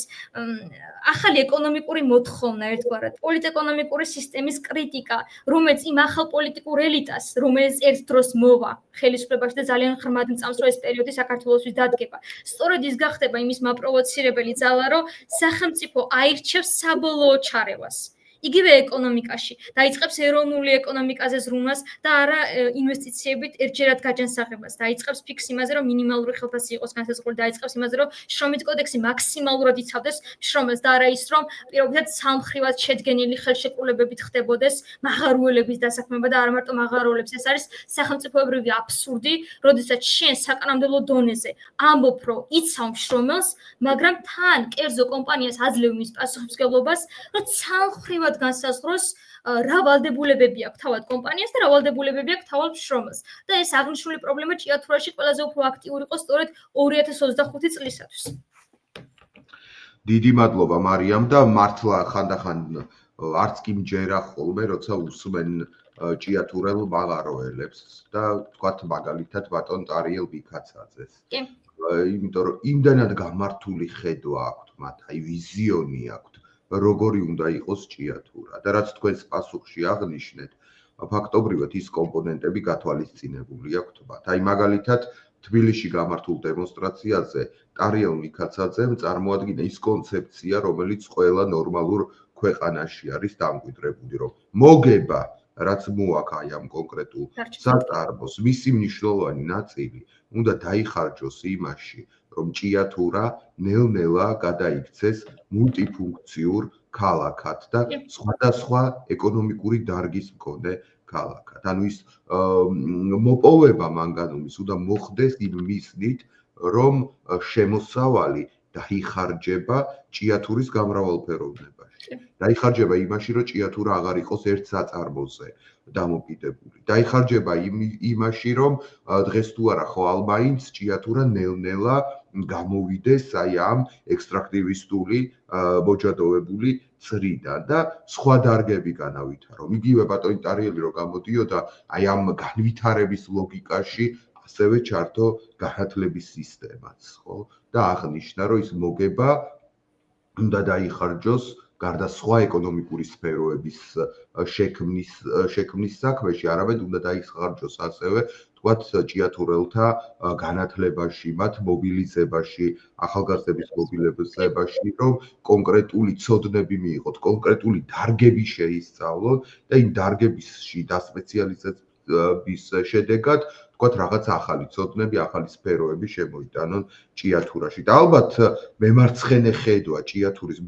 ახალი ეკონომიკური მოთხოვნა ერთგვარად, პოლიტეკონომიკური სისტემის კრიტიკა, რომელიც იმ ახალ პოლიტიკურ ელიტას, რომელიც ერთ დროს მოვა ხელისუფლებაში და ძალიან ღრმად მწამს, რომ ეს პერიოდი საქართველოსთვის დადგება. სწორედ ის გახდება იმის მაპროვოცირებელი ძალა, რომ სახელმწიფო აირჩევს საბოლოო ჩარევას. იგივე ეკონომიკაში დაიწყებს ეროვნული ეკონომიკაზე ზრუნვას და არა ინვესტიციებით ერთჯერად გაჯანსაღებას. დაიწყებს ფიქს იმაზე, რომ მინიმალური ხელფასი იყოს განსაზღვრული, დაიწყებს იმაზე, რომ შრომით კოდექსი მაქსიმალურად იცავდეს შრომას და არა ის, რომ პირობითად სამხრივად შედგენილი ხელშეკრულებებით ხდებოდეს მაღაროელების დასაქმება და არა მარტო მაღაროელებს. ეს არის სახელმწიფოებრივი აბსურდი, როდესაც შენ საკანონმდებლო დონეზე ამბობ, რომ იცავ შრომელს, მაგრამ თან კერძო კომპანიას აძლევ მის პასუხისმგებლობას, რომ სამხრივად განსაზღვროს რა ვალდებულებები აქვს თავად კომპანიას და რა ვალდებულებები აქვს თავად შრომელს. და ეს აღნიშნული პრობლემა ჭიათურაში ყველაზე უფრო აქტიური იყო სწორედ 2025 წლისათვის. დიდი მადლობა მარიამ და მართლა ხანდახან არც კი მჯერა ხოლმე, როცა უსმენ ჭიათურელ მაღაროელებს და თქვათ მაგალითად ბატონ ტარიელ ბიქაცაძეს. კი. იმიტომ რომ იმდანად გამართული ხედვა აქვთ მათ, აი ვიზიონი აქვთ. როგორი უნდა იყოს ჭიათურა და რაც თქვენს პასუხში აღნიშნეთ, ფაქტობრივად ის კომპონენტები გათვალისწინებული აქვთ მათ. აი მაგალითად თბილისში გამართულ დემონსტრაციაზე ტარიელ მიქაცაძემ წარმოადგინა ის კონცეფცია, რომელიც ყველა ნორმალურ ქვეყანაში არის დამკვიდრებული, რომ მოგება რაც მოაქვს აი ამ კონკრეტულ საწარმოს, მისი მნიშვნელოვანი ნაწილი უნდა დაიხარჯოს იმაში, რომ ჭიათურა ნელ-ნელა გადაიქცეს მულტიფუნქციურ ქალაქად და სხვადასხვა ეკონომიკური დარგის მქონე ქალაქად. ანუ ის მოპოვება მანგანუმის უნდა მოხდეს იმ მიზნით, რომ შემოსავალი დაიხარჯება ჭიათურის გამრავალფეროვნებაში. დაიხარჯება იმაში, რომ ჭიათურა აღარ იყოს ერთ საწარმოზე დამოკიდებული. დაიხარჯება იმაში, რომ დღეს თუ არა ხვალ მაინც ჭიათურა ნელ-ნელა გამოვიდეს აი ამ ექსტრაქტივისტული მოჯადოებული წრიდან და სხვა დარგები განავითარო. იგივე ბატონი ტარიელი რო გამოდიოდა აი ამ განვითარების ლოგიკაში ასევე ჩართო განათლების სისტემაც, ხო? და აღნიშნა, რომ ის მოგება უნდა დაიხარჯოს გარდა სხვა ეკონომიკური სფეროების შექმნის საქმეში, არამედ უნდა დაიხარჯოს ასევე თქვათ ჭიათურელთა განათლებაში, მათ მობილიზებაში, ახალგაზრდების მობილიზებაში, რომ კონკრეტული ცოდნები მიიღოთ, კონკრეტული დარგები შეისწავლონ და იმ დარგებში დასპეციალიზების შედეგად თქვათ რაღაც ახალი ცოდნები, ახალი სფეროები შემოიტანონ ჭიათურაში. და ალბათ მემარცხენე ხედვა ჭიათურის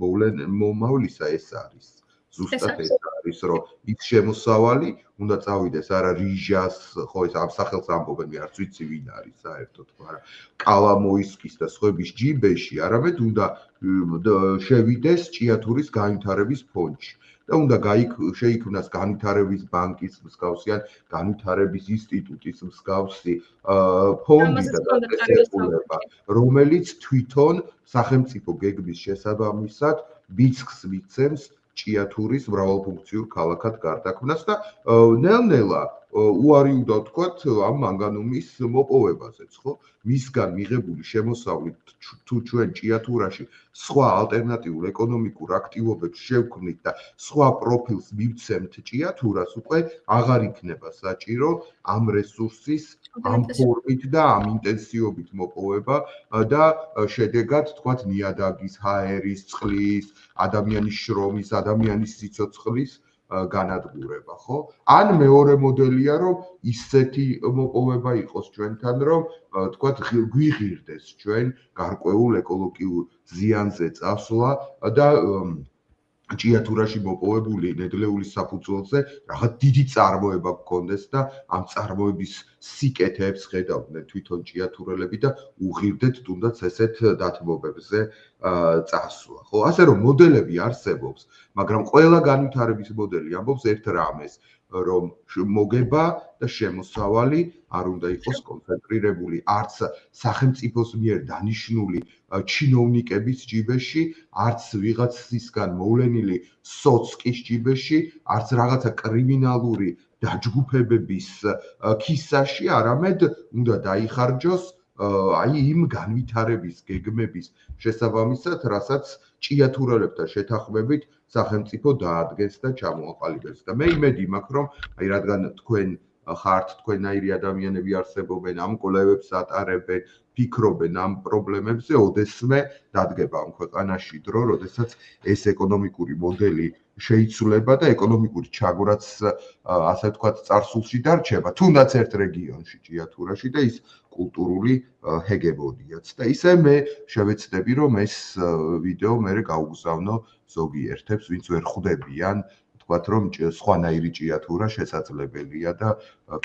მომავლისა ეს არის. ზუსტად ეს არის, რომ ის შემოსავალი უნდა წავიდეს არა რიჟას, ხო ეს ამ სახელს ამბობენ, მე არც ვიცი ვინ არის საერთოდ, მაგრამ კალამოისკის და სხვების ჯიბეში, არამედ უნდა შევიდეს ჭიათურის განვითარების ფონდში. და უნდა შეიქმნას განვითარების ბანკის მსგავსი ან განვითარების ინსტიტუტის მსგავსი ფონდი და დაწესებულება, რომელიც თვითონ სახელმწიფო გეგმის შესაბამისად ბიძგს მიცემს ჭიათურის მრავალფუნქციურ ქალაქად გარდაქმნას და ნელ-ნელა უარი უნდა ვთქვათ ამ მანგანუმის მოპოვებაზეც, ხო? მისგან მიღებული შემოსავლით თუ ჩვენ ჭიათურაში სხვა ალტერნატიულ ეკონომიკურ აქტივობებს შევქმნით და სხვა პროფილს მივცემთ ჭიათურას, უკვე აღარ იქნება საჭირო ამ რესურსის ამ ფორმით და ამ ინტენსივობით მოპოვება და შედეგად თქვათ ნიადაგის, ჰაერის, წყლის, ადამიანის შრომის, ადამიანის სიცოცხლის განადგურება, ხო? ან მეორე მოდელია, რომ ისეთი მოპოვება იყოს ჩვენთან, რომ თქვათ გვიღირდეს ჩვენ გარკვეულ ეკოლოგიურ ზიანზე წასვლა და ჭიათურაში მოპოვებული ნედლეულის საფუძველზე რაღაც დიდი წარმოება გქონდეს და ამ წარმოების სიკეთეებს ხედავდნენ თვითონ ჭიათურელები და უღირდეთ თუნდაც ესეთ დათმობებზე წასვლა. ხო, ასე რომ მოდელები არსებობს, მაგრამ ყველა განვითარების მოდელი ამბობს ერთ რამეს, რომ მოგება და შემოსავალი არ უნდა იყოს კონცენტრირებული არც სახელმწიფოს მიერ დანიშნული ჩინოვნიკების ჯიბეში, არც ვიღაცისგან მოვლენილი სოცკის ჯიბეში, არც რაღაცა კრიმინალური დაჯგუფებების ქისაში, არამედ უნდა დაიხარჯოს აი იმ განვითარების გეგმების შესაბამისად, რასაც ჭიათურელებთან შეთანხმებით სახელმწიფო დაადგენს და ჩამოაყალიბებს. და მე იმედი მაქვს, რომ აი რადგან თქვენ ხართ თქვენაირი ადამიანები არსებობენ, ამ კვლევებს ატარებენ, ფიქრობენ ამ პრობლემებზე, ოდესმე დადგება ამ ქვეყანაში დრო, როდესაც ეს ეკონომიკური მოდელი შეიცვლება და ეკონომიკური ჩაგვრაც ასე ვთქვათ წარსულში დარჩება, თუნდაც ერთ რეგიონში ჭიათურაში და ის კულტურული ჰეგემონიაც. და ისე მე შევეცდები, რომ ეს ვიდეო მე გავუგზავნო ზოგიერთებს, ვინც ვერ ხვდებიან, ვთქვათ, რომ სხვანაირი ჭიათურა შესაძლებელია და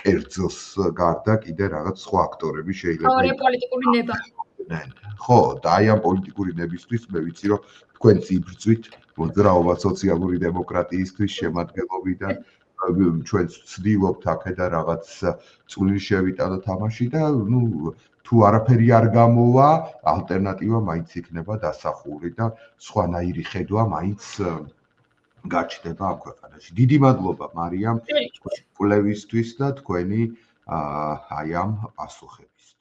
კერძოს გარდა კიდე რაღაც სხვა აქტორები შეიძლება. თავარია პოლიტიკური ნება. ხო, და აი ამ პოლიტიკური ნებისთვის მე ვიცი, რომ თქვენ იბრძვით მოძრაობა სოციალური დემოკრატიისთვის შემადგენლობიდან ჩვენ ვცდილობთ აქედა რაღაც წვლილი შევიტანოთ ამაში და თუ არაფერი არ გამოვა, ალტერნატივა მაინც იქნება დასახული და სხვანაირი ხედვა მაინც გაჩნდება ამ ქვეყანაში. დიდი მადლობა მარიამ კვლევისთვის და თქვენი აი ამ პასუხების.